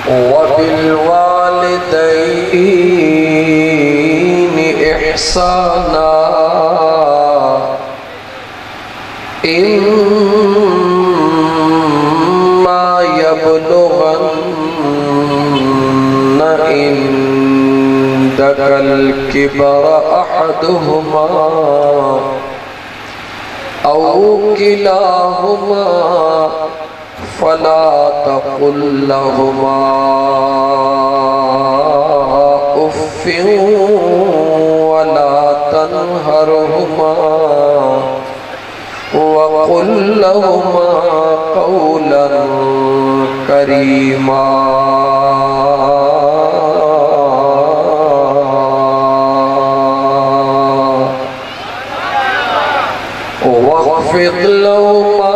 वबिलवालिदैनि इहसाना इम्मा यबलुगन्न इंदकल किबरा अहदुहुमा औ किलाहुमा फला तकुल लहुमा उफ्फिन वला तनहरहुमा वक़ुल लहुमा क़ौलन करीमा। वख़्फ़िद लहुमा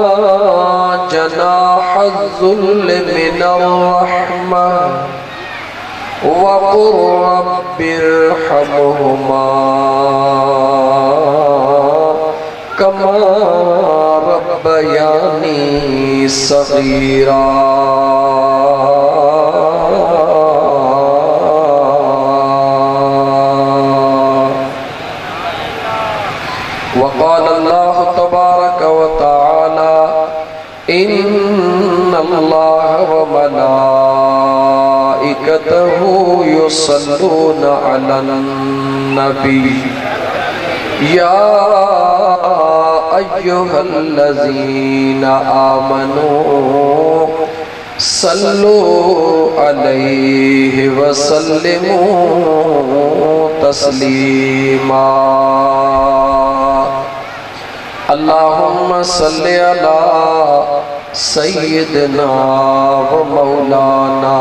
जनाहज़्ज़ुल्लि मिनर्रहमा वक़ुल रब्बिरहमहुमा कमा रब्बयानी सग़ीरा। वक़ाल अल्लाह तबारक व तआला इन्नल्लाह व मलाइकतहु युसल्लूना अलन नबी या अय्युहल्लज़ीना आमनू सल्लू अलैहि व सल्लिमू तस्लीमा। अल्लाहुम्मा सल्लि अला सय्यिदना व मौलाना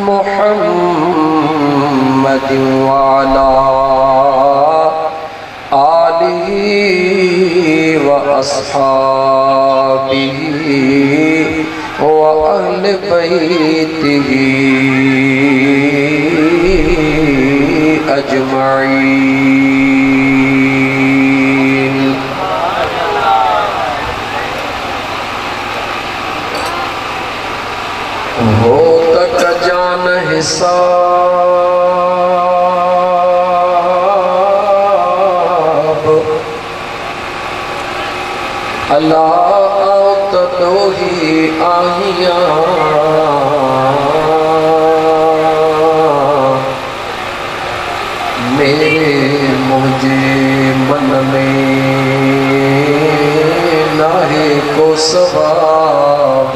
मुहम्मदिन व अला आलिहि व अस्हाबिहि व अहले बैतिहि अजमईन। हो तक जान हिसाब अल्लाह तो ही आहिया मेरे मुझे मन में नाहे को सवाब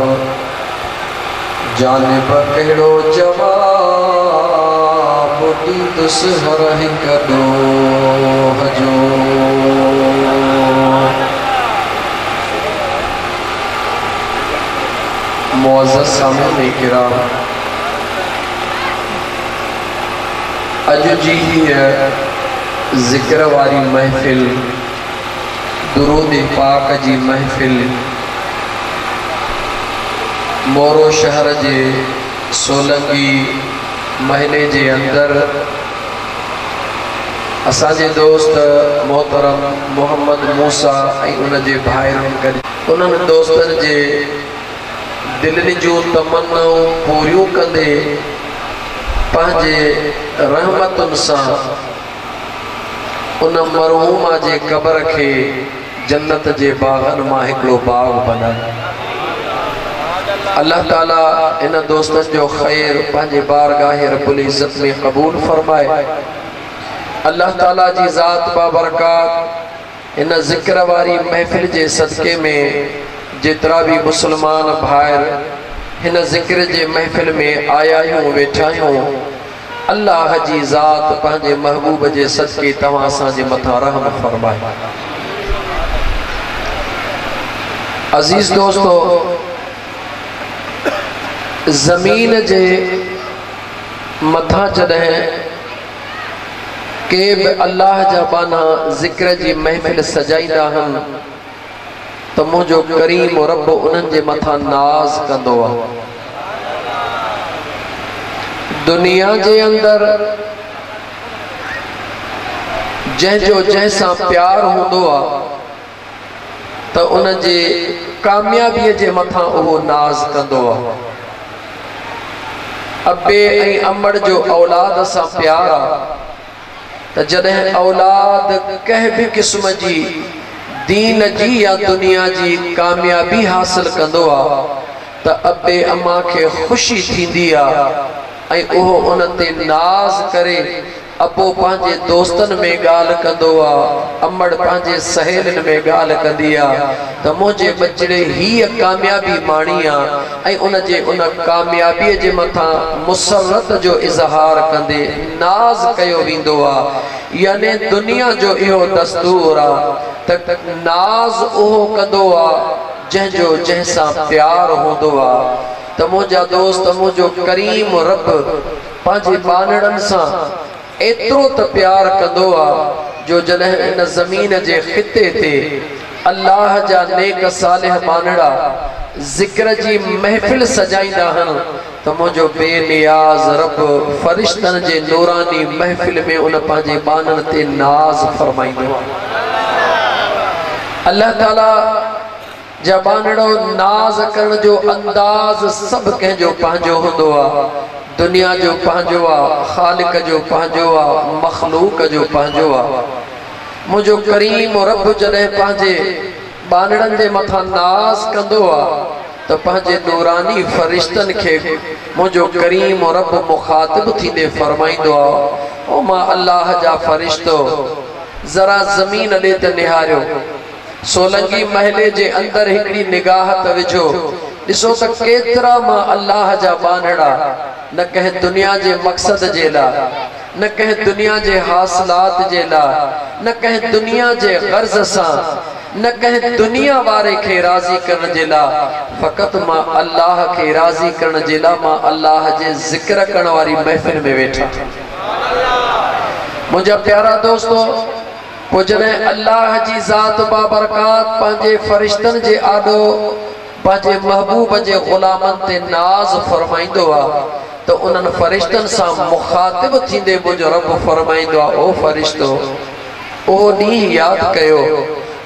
जाने पकड़ो जवाब दुस हर कदो हजो। मुअज़्ज़ज़ सामईन किराम, अज जी ज़िक्र वारी महफ़िल दुरूद पाक जी महफ़िल मोरो शहर जे सोलंगी महीने जे अंदर असांजे दोस्त मोहतरम मोहम्मद मूसा ऐं उन जे भाइरनि गॾु उन्हनि दोस्तनि जे दिलनि जूं तमन्नाऊं पूरियूं कंदे पंहिंजे रहमतुनि सां उन मरहूमा जे क़बर खे जन्नत जे बाग़नि मां हिकिड़ो बाग़ बनाए। अल्लाह ताला इन दोस्तनि जो ख़ैर पंहिंजे बारगाह रब्बुल इज़्ज़त में क़बूल फरमाए। अल्लाह ताला जी ज़ात बाबरकात इन ज़िक्र वारी महफ़िल जे सदक़े में जेतिरा भी मुसलमान भाइर हिन ज़िक्र जे महफ़िल में आया आहियूं वेठा आहियूं, अल्लाह जी ज़ात पंहिंजे महबूब जे सदक़े तव्हां असांजे मथां रहम फरमाए। अज़ीज़ दोस्तो, ज़मीन जे मथां जॾहिं के बि अल्लाह जा बाना ज़िक्र जी महफ़िल सजाईंदा आहिनि तो मुझो करीम रब उन्हनि जे मथां नाज कंदो आहे। दुनिया जे अंदर जंहिंजो जंहिंसां प्यार हूंदो आहे तो उन जे कामयाबीअ जे मथां उहो नाज कंदो आहे। अबे ऐं अमड़ जो औलाद सां प्यार आ त जॾहिं औलाद कंहिं भी किस्म जी दीन जी या दुनिया जी कामयाबी हासिल कंदो आ त अबे अम्मा के खुशी थींदी आ ऐं उहो उन ते नाज करे। अबो पंहिंजे दोस्तन में गाल कंदो आ, अमड़ पंहिंजे सहेलिन में गाल कंदी आ त मुझे बचड़े हीअ कामयाबी माणी आ ऐं उन जे उन कामयाबी जे मथा मुसरत जो इज़हार कंदे नाज कयो वेंदो आ। यानी दुनिया जो इहो दस्तूर आ त नाज उहो कंदो आ जंहिंजो जंहिंसां प्यार हूंदो आ। त मुझा दोस्त मुझो करीम रब पंहिंजे बानड़न सां एतिरो त प्यार कंदो आ जो जॾहिं इन ज़मीन जे खिते ते अल्लाह जा नेक सालिह बानड़ा ज़िक्र जी महफ़िल सजाईंदा आहिनि त मुझो बेनियाज़ रब फरिश्तन जे नूरानी महफ़िल में उन पंहिंजे बानन ते नाज़ फरमाईंदो आ। अल्लाह ताला जा बानड़ो नाज़ करण जो अंदाज़ सब कंहिंजो पंहिंजो हूंदो आ। दुनिया जो पंहिंजो आ, खालिक जो पंहिंजो आ, मखलूक जो पंहिंजो आ। मुझो करीम रब जॾहिं पंहिंजे बानड़न जे मथां नाज़ कंदो आ त पंहिंजे नूरानी फरिश्तन खे मुझो करीम रब मुखातिब थींदे फरमाईंदो आ, ओ मां अल्लाह जा फरिश्तो जरा ज़मीन ॾे त निहारियो, सोलंगी महले जे अंदर हिकड़ी निगाह त विझो, ॾिसो त केतिरा मां अल्लाह जा बानड़ा न कंहिं दुनिया जे मक़सद जे लाइ, न कंहिं दुनिया जे हासिलात जे लाइ, न कंहिं दुनिया जे गर्ज सां, न कंहिं दुनिया वारे खे राज़ी करण जे लाइ, फ़क़त मां अल्लाह खे राज़ी करण जे लाइ मां अल्लाह जे ज़िक्र करण वारी महफ़िल में वेठा। मुझा प्यारा दोस्तों, पोइ जॾहिं अल्लाह जी ज़ात बाबरकात पंहिंजे फरिश्तन जे आॾो पंहिंजे महबूब जे ग़ुलामन ते नाज़ फरमाईंदो आ तो उन्हनि फरिश्तन सां मुखातिब थींदे मुझो रब फरमाईंदो आ, ओ फरिश्तो उहो ॾींहुं यादि कयो,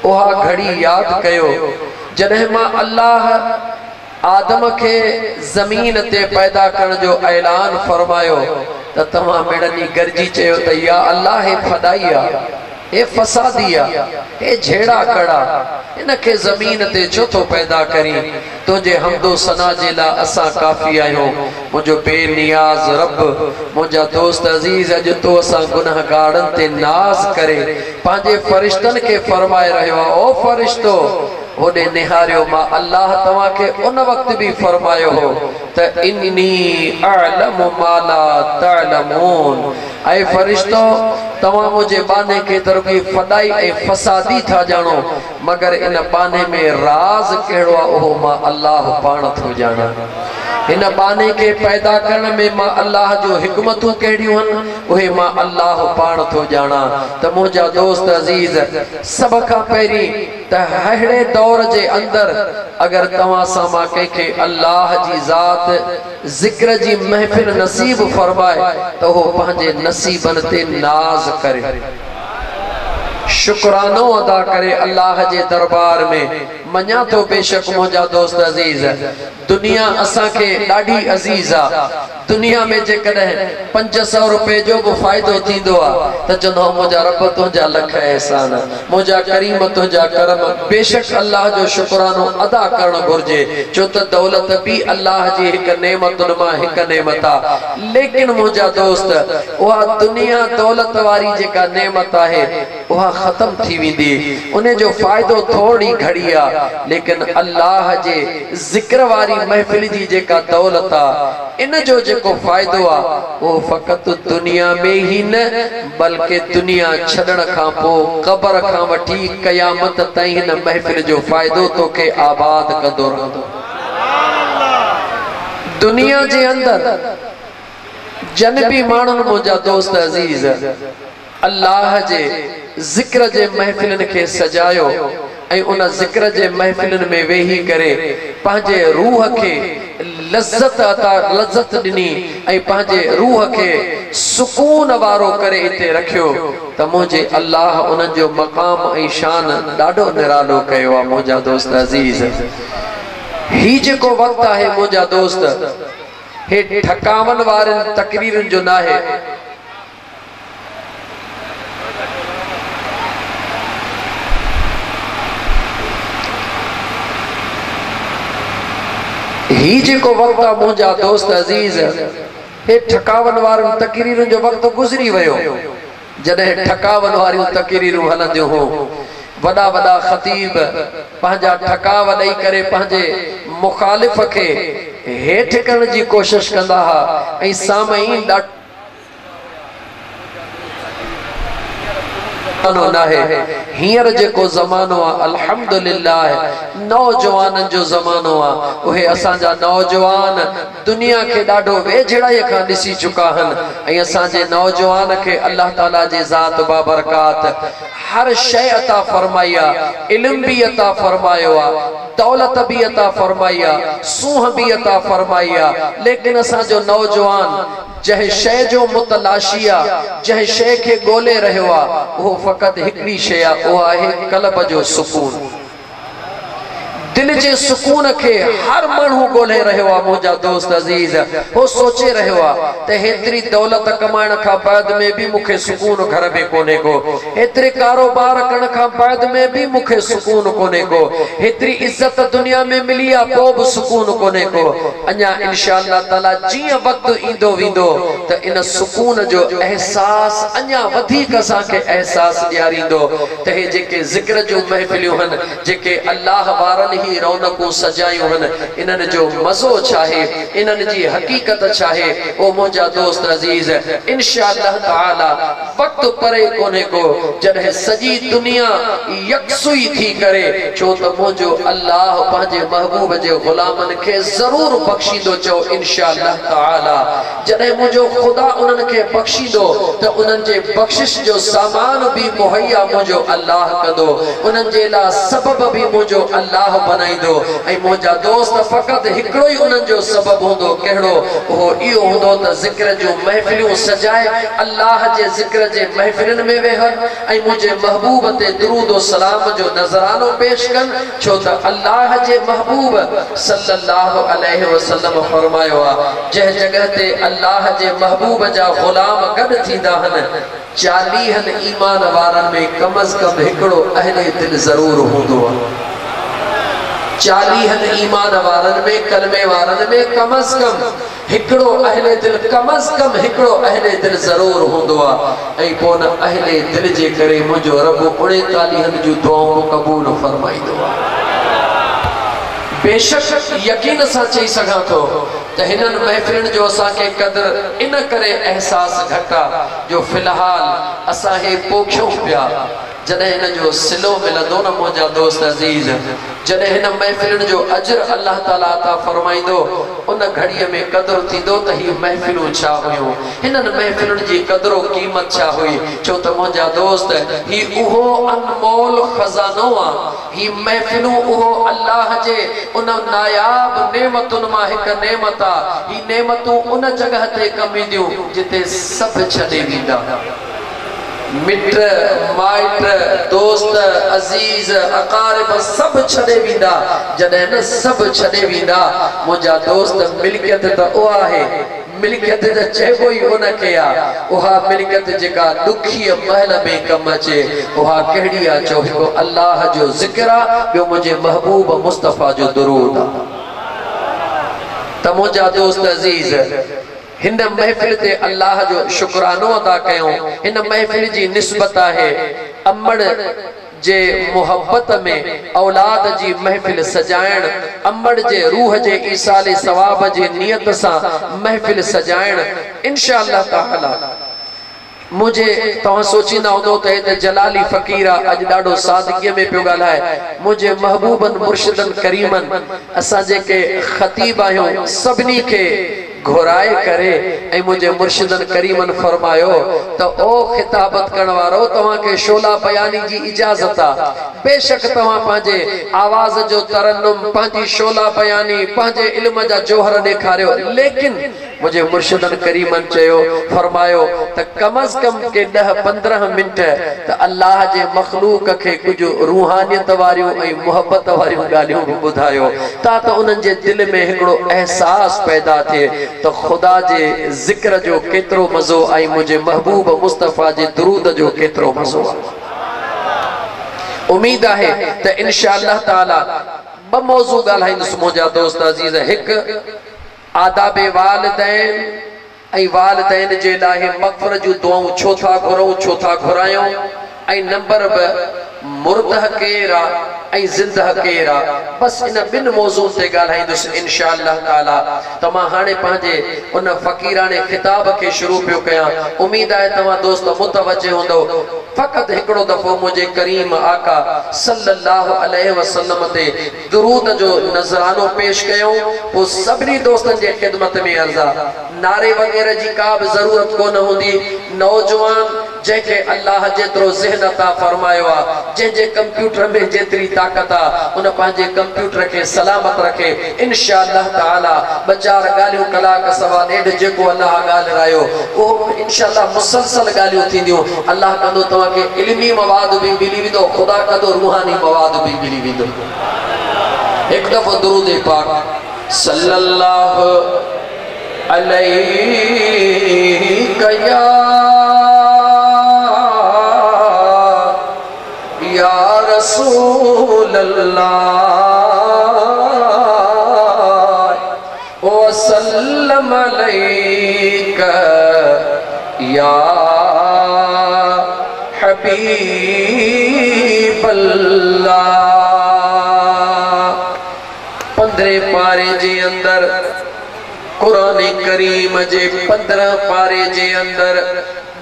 उहा घड़ी यादि कयो जॾहिं मां अल्लाह आदम के ज़मीन ते पैदा करण जो ऐलान फरमायो त तव्हां मेड़नी गरजी चयो त या अल्लाह हे फदाई आ, हे फसादी आ, हे झेड़ा कड़ा, इनके ज़मीन ते छो तो पैदा करी, तुझे हमदो सना जे ला असां काफ़ी आहियूं। मुझो बेनियाज़ रब मुझा दोस्त अजीज अज तो असां गुनहगारन ते नाज़ करे पंहिंजे फरिश्तन के फरमाए रहियो आ, ओ फरिश्तो होॾे निहारियो, मां अल्लाह तव्हां के उन वक्त भी फरमायो हो त इन्नी अअलमु मा ला तअलमून, ऐ फरिश्तो तव्हां मुझे बाने के तरफ़ी फदाई ऐं फसादी था जानो, मगर इन बाने में राज कहिड़ो आहे उहो मां अल्लाह पाण थो ॼाणा। इन बाने के पैदा करण में मां अल्लाह जो हिकमतूं कहिड़ियूं आहिनि उहे मां अल्लाह पाण थो ॼाणा। त मुंहिंजा दोस्त अज़ीज़, सभ खां पहिरीं त अहिड़े दौर जे अंदर अगर तव्हां सां मां कंहिंखे अल्लाह जी ज़ात ज़िक्र जी महफ़िल नसीब फरमाए त उहो पंहिंजे नसीबन ते नाज़ करे, शुक्रानो अदा करे अल्लाह जे दरबार में। मञा तो बेशक मुझा दोस्त अजीज, दुनिया असा के ॾाढी अजीज आ। दुनिया में जेकॾहिं 500 रुपए जो भी फायदो थींदो आ त चवंदो मुझा रब तुंहिंजा लख एहसान, मुझा करीम तुंहिंजा करम। बेशक अल्लाह जो शुक्रानो अदा करण घुर्जे, छो त दौलत भी अल्लाह जी हिक नेमतुन मां हिक नेमत आ। लेकिन मुझा दोस्त उहा दुनिया दौलत वारी जेका नेमत आहे उहा खत्म थी वेंदी, उन जो फायदो थोड़ी घड़ी आ। लेकिन अल्लाह जे ज़िक्र वारी महफिल जी जेका दौलत आ, इन जो जेको फायदो आ वो फकत दुनिया में ही न बल्कि दुनिया छड़न खां पोइ कब्र खां वठी क़यामत ताईं इन महफिल जो फायदो तोखे आबाद कंदो रहंदो। दुनिया जे अंदर जन भी माण्हुनि मुंहिंजा दोस्त अजीज अल्लाह जे ज़िक्र जे महफिलन के सजायो ऐं उन ज़िक्र जे महफिलन में वेही करे पंहिंजे रूह के लज़्ज़त ॾिनी ऐं पंहिंजे रूह के सुकून वारो करे इते रखियो त मुंहिंजे अल्लाह उन्हनि जो मक़ाम ऐं शान ॾाढो निरालो कयो आहे। मुंहिंजा दोस्त अज़ीज़, ही जेको वक़्तु आहे मुंहिंजा दोस्त, हे ठकावन वारन तकरीरन जो ना है। ही जेको वक्त आ मुंहिंजा दोस्त अजीज, हे ठकावन वारन तकरीरन जो वक्त गुजरी वयो। जॾहिं ठकावन वारियूं तकरीरूं हलंदियूं हो, वॾा वॾा ख़तीब पंहिंजा ठकाव ॾेई करे पंहिंजे मुखालिफ़ खे हेठि करण जी कोशिश कंदा हुआ ऐं सामईं हींअर जेको ज़मानो आहे अल्हम्दुलिल्लाह नौजवाननि जो ज़मानो आहे। उहे असांजा नौजवान दुनिया खे ॾाढो वेझड़ाईअ खां ॾिसी चुका आहिनि ऐं असांजे नौजवान खे अल्लाह ताला जी ज़ात बाबरकात हर शइ अता फरमाई आहे, इल्म बि अता फरमायो आहे, दौलत भी अता फरमाई आहे, सूह भी अता फरमाई आहे। लेकिन असांजो नौजवान जंहिं शइ जो मुतलाशी आहे, जंहिं शइ खे ॻोल्हे रहियो आहे, उहो फ़क़ति हिकिड़ी शइ आहे, उहा आहे क़ल्ब जो सुकून। दिल जे सुकून खे हर माण्हू ॻोल्हे रहियो आहे। मुंहिंजा दोस्त अज़ीज़, हो सोचे रहियो आहे त हेतिरी दौलत कमाइण खां बाद में भी मूंखे सुकून घर में कोन्हे को, हेतिरे कारोबार करण खां बाद में भी मूंखे सुकून कोन्हे को, हेतिरी इज़त दुनिया में मिली आहे पोइ बि सुकून कोन्हे को। अञा इंशाअल्लाह ताला जीअं वक़्तु ईंदो वेंदो त इन सुकून जो एहसास अञा वधीक असांखे एहसास ॾियारींदो त हे जेके ज़िक्र जूं महफ़िलियूं आहिनि, जेके अल्लाह वारनि ही रौनकूं सजायूं आहिनि, इन्हनि जो मज़ो छाहे, इन्हनि जी हक़ीक़त छाहे, ओ मुंहिंजा दोस्त अज़ीज़ इंशाअल्लाह ताला वक़्तु परे कोन्हे को जॾहिं सॼी दुनिया यकसुई थी करे, छो त मुंहिंजो अल्लाह पंहिंजे महबूब जे ग़ुलामनि खे ज़रूर बख़्शींदो। चओ इंशाअल्लाह ताला जॾहिं मुंहिंजो ख़ुदा उन्हनि खे बख़्शींदो त उन्हनि जे बख़्शिश जो सामान भी मुहैया मुंहिंजो अल्लाह कंदो, उन्हनि जे लाइ सबब भी मुंहिंजो अल्लाह बनाईंदो। ऐं मुंहिंजा दोस्त फ़क़ति हिकिड़ो ई उन्हनि जो सबब हूंदो, कहिड़ो? उहो इहो हूंदो त ज़िक्र जूं महफ़िलियूं सजाए, अल्लाह जे ज़िक्र जे महफ़िलनि में वेहनि ऐं मुंहिंजे महबूब ते दुरूद व सलाम जो नज़रानो पेश कनि, छो त अल्लाह जे महबूब सल्लल्लाहु अलैहि वसल्लम फरमायो आहे, जंहिं जॻह ते अल्लाह जे महबूब जा ग़ुलाम गॾु थींदा आहिनि, 40 ईमान वारनि में कम अज़ कम हिकिड़ो अहले दिल ज़रूर हूंदो आहे। 40 ईमान वारनि में, कलमे वारनि में कम अज़ कम हिकिड़ो अहले दिल, कम अज़ कम हिकिड़ो अहले दिल ज़रूर हूंदो आहे। ऐं पोइ न अहले दिल जे करे मुंहिंजो रब 39 जूं दुआऊं क़बूल फरमाईंदो आहे। बेशक यकीन सां चई सघां थो त हिननि महफ़िलनि जो असांखे क़दुरु इन करे एहसास घटि आहे जो फ़िलहाल असां हे पोखियूं पिया। जॾहिं हिन जो सिलो मिलंदो न मुंहिंजा दोस्त अज़ीज़, जॾहिं हिन महफ़िलनि जो अजर अल्लाह ताला अता फरमाईंदो, उन घड़ीअ में क़दुरु थींदो त ही महफ़िलूं छा हुयूं, हिननि महफ़िलनि जी क़दुरु क़ीमत छा हुई। छो त मुंहिंजा दोस्त ही उहो अनमोल खज़ानो आहे, ही महफ़िलूं उहो अल्लाह जे उन नायाब नेमतुनि मां हिकु नेमत आहे। ही नेमतूं उन जॻह ते कम ईंदियूं जिते सभु छॾे वेंदा, मिट माइट दोस्त अजीज अकारिब सब छड़े वींदा। जॾहिं न सब छड़े वींदा मुंहिंजा दोस्त, मिल्कियत त उहा आहे, मिल्कियत त चइबो ई उनखे आहे, उहा मिल्कियत जेका ॾुखीअ महल में कम अचे, उहा कहिड़ी आहे? चओ हिकु अल्लाह जो ज़िक्र आहे, ॿियो मुंहिंजे महबूब मुस्तफ़ा जो दुरूद आहे। त मुंहिंजा दोस्त अज़ीज़, हिन महफ़िल ते अल्लाह जो शुक्रानो अदा कयूं। हिन महफ़िल जी निस्बत आहे अमड़ जे मोहब्बत में औलाद जी महफ़िल सजाइण, अमड़ जे रूह जे ईसाले सवाब जे नियत सां महफ़िल सजाइण। इंशाअल्लाह ताला मुझे तव्हां सोचींदा हूंदो त हिते जलाली फ़क़ीर अॼु ॾाढो सादगीअ में पियो ॻाल्हाए। मुंहिंजे महबूबनि मुर्शिदनि करीमनि असां जेके ख़तीब आहियूं सभिनी खे घुराए करे ऐं मुंहिंजे मुर्शिदनि करीमनि फरमायो त ओ ख़िताबत करण वारो, तव्हांखे शोला बयानी जी इजाज़त आहे। बेशक तव्हां पंहिंजे आवाज़ जो तरन्नुम, पंहिंजी शोला बयानी, पंहिंजे इल्म जा जोहर ॾेखारियो, लेकिन मुझे मुर्शिदन करीमन चयो फरमायो त कम अज कम के 10-15 मिनट त अल्लाह जे मखलूक के कुछ रूहानियत वारियूं ऐं मोहब्बत वारियूं ॻाल्हियूं भी ॿुधायो ता त उन्हनि जे दिल में हिकिड़ो एहसास पैदा थिए त खुदा जे ज़िक्र जो केतिरो मज़ो ऐं मुंहिंजे महबूब मुस्तफ़ा जे दुरूद जो केतिरो मज़ो आहे। उम्मीद है त इंशाअल्लाह ताला ब मौजू ॻाल्हाईंदुसि मुंहिंजा दोस्त अज़ीज़। हिकु आदाबे वालिदैन ऐं वालिदैन जे लाइ मग़फ़िरत जूं दुआऊं छो था घुरऊं, छो था घुरायूं, ऐं नंबर ब मुर्दह केर आ ऐं ज़िंदह केर आ। बस इन बिन मौज़ू ते ॻाल्हाईंदुसि इंशाअल्लाह ताला। त मां हाणे पंहिंजे उन फ़क़ीराने खिताब के शुरू पियो कयां। उम्मीद है तव्हां दोस्त मुतवज्जे हूंदो। फ़क़त हिकिड़ो दफ़ो मुझे करीम आका सल्लल्लाहु अलैहि वसल्लम ते दुरूद जो नज़रानो पेश कयूं। वो सभिनी दोस्तन जे खिदमत में अर्ज़ा नारे वगैरह जी का भी ज़रूरत कोन हुंदी। नौजवान जैके अल्लाह जेतिरो ज़हन अता फरमायो आ, जंहिंजे कंप्यूटर में जेतिरी ताकत आ, उन पंहिंजे कंप्यूटर के सलामत रखे इंशाअल्लाह ताला। ब चार ॻाल्हियूं कलाक सवा ॾेढ जेको अल्लाह ॻाल्हायो वो इंशाअल्लाह मुसलसल ॻाल्हियूं थींदियूं। अल्लाह कंदो तव्हांखे इल्मी मवाद भी मिली वेंदो, खुदा कंदो रूहानी मवाद भी मिली वेंदो। एक दफ़ो दुरूद पाक सल्लल्लाहु अलैहि या रसूल अल्लाह वसल्लम अलैका या हबीब अल्लाह। 15 पारे जे अंदर कुरान करीम जे 15 पारे जे अंदर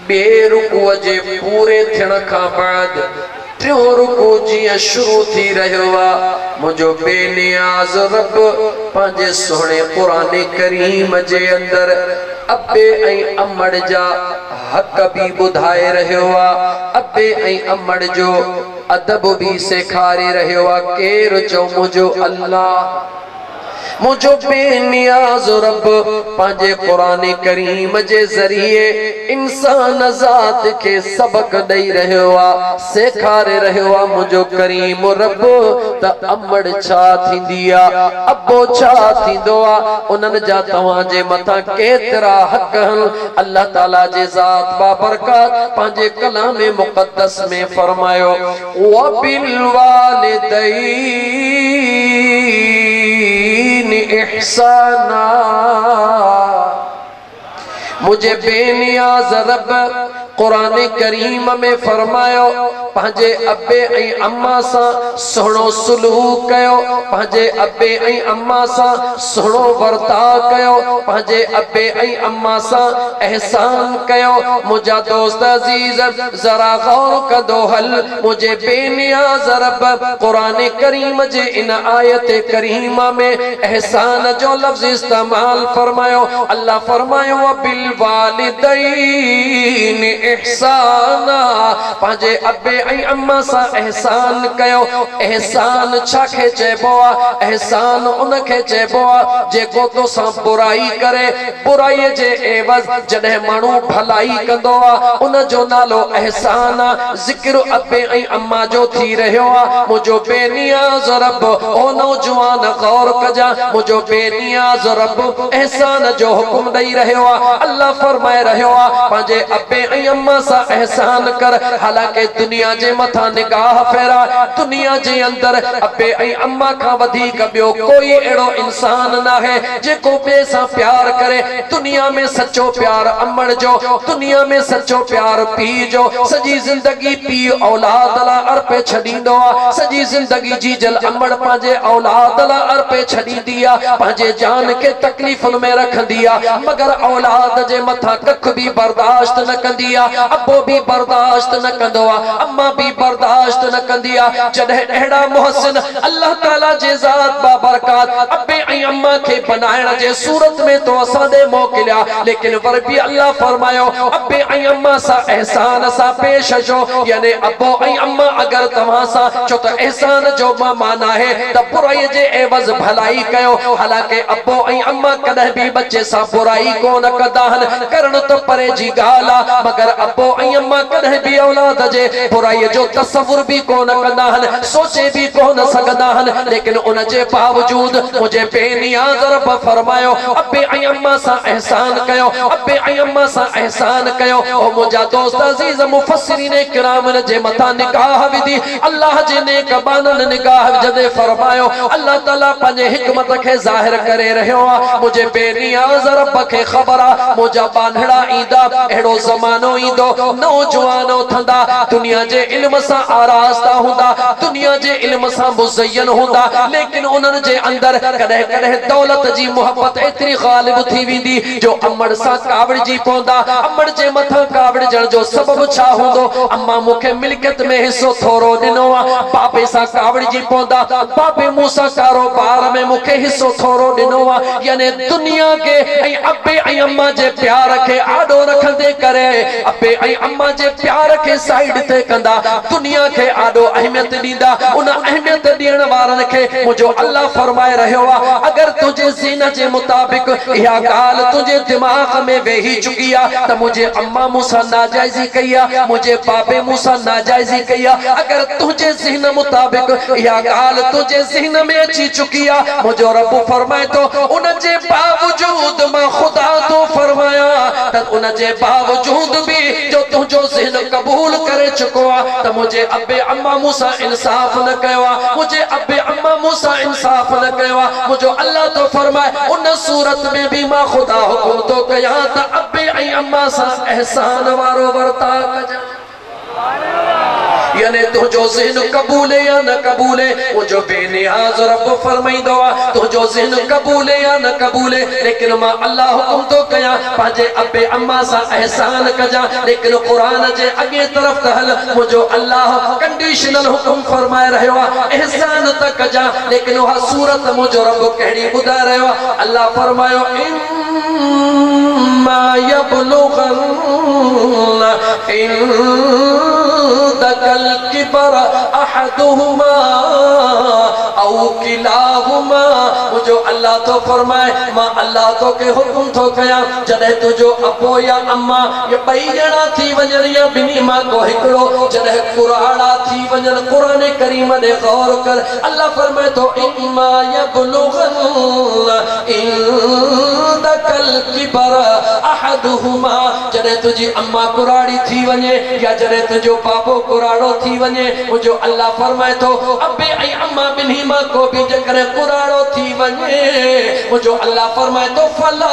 बे रुकू जे पूरे थियण खां बाद टियों रुकू जियां शुरू थी रहियो आ, मुझो बेनियाज़ रब पंहिंजे सुहिणे कुरान करीम जे अंदर अब्बे ऐं अम्मड़ जा हक़ भी ॿुधाए रहियो आ। अब्बे ऐं अम्मड़ जो अदब भी सेखारे रहियो आ। केरु चओ मुझो अल्लाह। मुझो बेनियाज़ रब पंहिंजे कुरान करीम जे ज़रिए इंसान ज़ात के सबक ॾेई रहियो आ, सेखारे रहियो आ। मुझो करीम रब त अम्मड़ छा थींदी आ, अब्बो छा थींदो आ, उन्हनि जा तव्हांजे मथां केतिरा हक़ आहिनि। अल्लाह ताला जे ज़ात बाबरकत पंहिंजे कलाम मुक़द्दस में फरमायो वबिल वालिदैन इहसाना। मुझे बेनियाज़ रब कुरान करीम में फरमायो पंहिंजे अब्बे ऐं अम्मा सां सुहिणो सलूक कयो, पंहिंजे अब्बे ऐं अम्मा सां सुहिणो वर्ताव कयो, पंहिंजे अब्बे ऐं अम्मा सां एहसान कयो। मुंहिंजा दोस्त अज़ीज़ ज़रा गौर कदो हल। मुझे बेनियाज़ रब कुरान करीम जे इन आयत करीमा में एहसान जो लफ्ज़ इस्तेमाल फरमायो। अल्लाह फरमायो बिल वालिदैन इहसाना, पंहिंजे अब्बे ऐं अम्मा सां एहसान कयो। एहसान छाखे चइबो आ? एहसान उनखे चइबो आ जेको तोसां बुराई करे, बुराई जे एवज़ जॾहिं माण्हू भलाई कंदो आ, उन जो नालो एहसान आ। ज़िक्र अब्बे ऐं अम्मा जो थी रहियो आ। मुझो बेनियाज़ रब ओ नौजवान गौर कजा, मुझो बेनियाज़ रब एहसान जो हुक्म ॾेई रहियो आ। अल्लाह फरमाए रहियो आ पंहिंजे अब्बे ऐं अम्मा सां एहसान कर। हालांकि दुनिया जे मथां निगाह फेरा, दुनिया जे अंदर अब्बे ऐं अम्मा खां वधीक ॿियो कोई अहिड़ो इंसान न आहे जेको ॿिए सां प्यार करे। दुनिया में सच्चो प्यार अम्मड़ जो, दुनिया में सच्चो प्यार पीउ जो। सॼी ज़िंदगी पीउ औलाद लाइ अर्पे छॾींदो आ, सॼी ज़िंदगी जीजल अम्मड़ पंहिंजे औलाद लाइ अर्पे छॾींदी आ, पंहिंजे जान खे तकलीफ़ुनि में रखंदी आ, मगर औलाद जे मथां कख भी बर्दाश्त न कंदी आ। आहे, अबो भी बर्दाश्त न कंदो आहे, अम्मा भी बर्दाश्त न कंदी आहे। जॾहिं अहिड़ा मुहसिन अल्लाह ताला जे ज़ात बाबरकात अबे ऐं अम्मा खे बनाइण जे सूरत में तो असां ॾे मोकिलिया, लेकिन वर भी अल्लाह फरमायो अबे ऐं अम्मा सां एहसान सां पेश अचो, यानी अबो ऐं अम्मा अगर तव्हां सां छो त एहसान जो माना है त बुराई जे एवज़ भलाई कयो। हालांकि अबो ऐं अम्मा कॾहिं भी बच्चे सां बुराई कोन कंदा आहिनि, करण तो परे जी ॻाल्हि आहे, मगर अबो ऐं अम्मा कॾहिं भी औलाद जे बुराई जो तसव्वुर भी कोन कंदा आहिनि, सोचे भी कोन सघंदा आहिनि। लेकिन उन जे बावजूद मुझे बेनियाज़ रब फरमायो अबे ऐं अम्मा सां एहसान कयो, अबे ऐं अम्मा सां एहसान कयो। ओ मुंहिंजा दोस्त अज़ीज़ मुफ़स्सिरीन किराम जे मथां निगाह विधी, अल्लाह जे नेक बानन निगाह जदे फरमायो अल्लाह ताला पंहिंजे हिकमत खे ज़ाहिर करे रहियो आहे। मुझे बेनियाज़ रब खे ख़बर आहे मुंहिंजा बांधड़ा ईंदा, अहिड़ो ज़मानो ईंदो नौजवानो थंदा, दुनिया जे इल्म सां आरास्ता हूंदा, दुनिया जे इल्म सां मुज़य्यन हूंदा, लेकिन उन्हनि जे अंदर कॾहिं कॾहिं दौलत जी मोहब्बत एतिरी ग़ालिब थी वेंदी जो अमड़ सां कावड़जी पवंदा। अमड़ जे मथां कावड़जण जो सबब छा हूंदो? अम्मा मूंखे मिल्कियत में हिस्सो थोरो ॾिनो आहे, बाबे सां कावड़जी पवंदा, बाबे मूंसां कारोबार में मूंखे हिस्सो थोरो ॾिनो आहे। यानी दुनिया के ऐं अबे ऐं अम्मा जे प्यार खे आॾो रखंदे करे अबे ऐं अम्मा जे प्यार खे साइड ते कंदा, दुनिया खे आॾो अहमियत ॾींदा। उन अहमियत ॾियण वारनि खे मुंहिंजो अल्लाह फरमाए रहियो आहे अगर तुंहिंजे ज़हन जे मुताबिक इहा ॻाल्हि तुंहिंजे दिमाग़ में वेही चुकी आहे त मुंहिंजे अम्मा मूंसां नाजाइज़ी कई आहे, मुंहिंजे बाबे मूंसां नाजाइज़ी कई आहे, अगर तुंहिंजे ज़हन मुताबिक इहा ॻाल्हि तुंहिंजे ज़हन में अची चुकी आहे, मुंहिंजो रब फरमाए थो उन जे बावजूद मां ख़ुदा तो फरमाया त उन जे बावजूद भी जो तुंहिंजो ज़हन क़बूल करे चुको आहे त मुंहिंजे अबे अम्मा मूंसां इंसाफ़ न कयो आहे, मुंहिंजे अबे अम्मा मूंसां इंसाफ़ न कयो आहे। मुंहिंजो अल्लाह तो फरमाए उन सूरत में भी मां ख़ुदा हुकुम तो कयां त अबे ऐं अम्मा सां एहसान वारो वर्ता कजां। यानी तुझो ज़हन कबूले या न कबूले, मुझो बेनियाज़ रब फरमाइंदो आहे तुझो ज़हन कबूले या न कबूले, लेकिन मां अल्लाह हुकुम तो कयां पंहिंजे अबे अम्मा सां एहसान कजां। लेकिन कुरान जे अॻे तरफ़ त हल, मुझो अल्लाह कंडीशनल हुकुम फरमाए रहियो आहे एहसान त कजां, लेकिन उहा सूरत मुझो रब कहिड़ी ॿुधाए रहियो आहे। अल्लाह फरमायो इम्मा यबलुगन दकल किबर अहदुहुमा औ किलाहुमा, मुझो अल्लाह तो फरमाए मां अल्लाह तो के हुकुम थो कयां जॾहिं तुझो अबो या अम्मा ये ॿई ॼणा थी वञनि या ॿिन्ही मां को हिकिड़ो जॾहिं कुराड़ा थी वञनि, क़ुरान करीम ॾे गौर कर। अल्लाह फरमाए थो इम्मा यबलुगन इंदकल किबर अहदुहुमा, जॾहिं तुझी अम्मा कुराड़ी थी वञे या जॾहिं तुझो बाबो कुराड़ो थी वञे, मुझो अल्लाह फरमाए थो अबे ऐं अम्मा ॿिन्ही मां को भी जेकॾहिं कुराड़ो थी वञे, मुझो अल्लाह फरमाए थो फला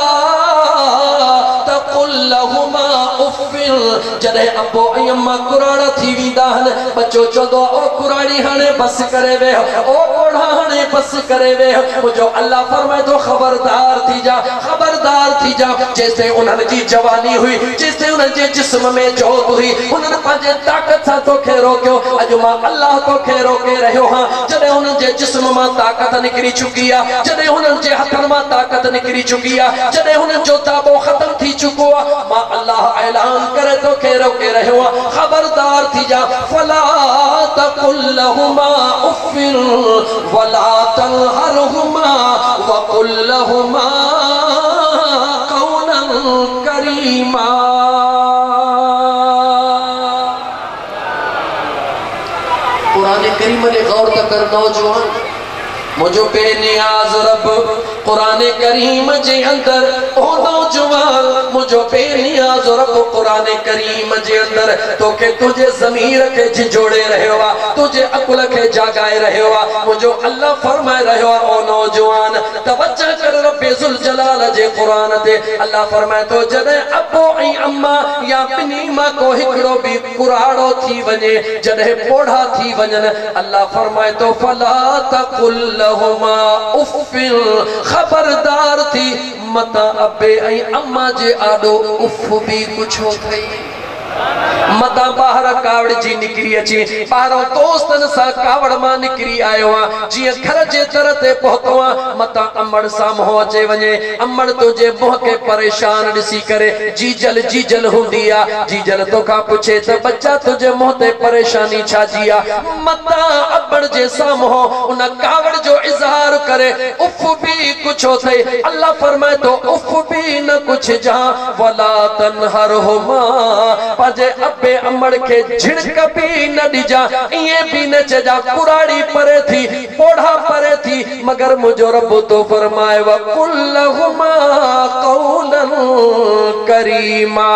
तक़ुल लहुमा उफ़िन, जॾहिं अबो ऐं अम्मा कुराड़ा थी वेंदा आहिनि बच्चो चवंदो ओ कुराड़ी हाणे बस करे वेह, ओ ओढ़ा हाणे बस करे वेह, मुझो अल्लाह फरमाए थो खबरदार थी जा, खबरदार थी जा। जैसे उन्हनि जी जवानी हुई, जैसे उन्हनि जे जिस्म में जोत हुई, उन्हनि पंहिंजे ताक़त सां तोखे रोकियो, अॼु मां अल्लाह तोखे रोके रहियो हां। जॾहिं उन्हनि जे जिस्म मां ताक़त निकिरी चुकी आहे, जॾहिं उन्हनि जे हथनि मां ताक़त निकिरी चुकी आहे, जॾहिं उन्हनि जो ताबो ख़त्म थी चुको आहे, मां अल्लाह ऐलान करे तोखे रोके रहियो आहे खबरदार थी जा। फला तक़ुल लहुमा उफ़िन वला तनहरहुमा वक़ुल लहुमा क़ौलन करीमा। कुरान करीम ने गौर कर नौजवान, मुझो बेनियाज़ रब कुरान करीम जे अंदर ओ नौजवान, मुझो बेनियाज़ रब कुरान करीम जे अंदर तोखे तुझे ज़मीर के झिझोड़े रहियो आहे, तुझे अकुल के जागाए रहियो आहे। मुझो अल्लाह फरमाए रहियो आहे ओ नौजवान तवज्जो कर रब्बे ज़ुल जलाल जे कुरान ते। अल्लाह फरमाए तो जॾहिं अबो ऐं अम्मा या ॿिन्ही मां को हिकिड़ो भी कुराड़ो थी वञे, जॾहिं पोढ़ा थी वञनि, अल्लाह फरमाए तो फला तक़ुल लहुमा उफ़िन, खबरदार थी मता अबे ऐं अम्मा जे आॾो उफ़ भी कुझु थई। मता बाहर कावड़ जी निकरी अची बाहरों दोस्तन सा कावड़ मां निकरी आयो आ जी घर जे तर ते पहुतो आ मता अमड़ सामो अचे वने अमड़ तुझे मुंह के परेशान दिसी करे जीजल हुंदी आ जीजल तो का पूछे त बच्चा तुझे मुंह ते परेशानी छा जी आ मता अमड़ जे सामो उन कावड़ जो इजहार करे उफ भी कुछ होते अल्लाह फरमाए तो उफ भी न कुछ जा वला तनहरहुमा पाजे अबे अमड़ के झिड़क भी न दिजा ये भी न चजा कुराड़ी परे थी पोढ़ा परे थी मगर मुझो रब तो फरमाए व कुल्लहुमा कौलन करीमा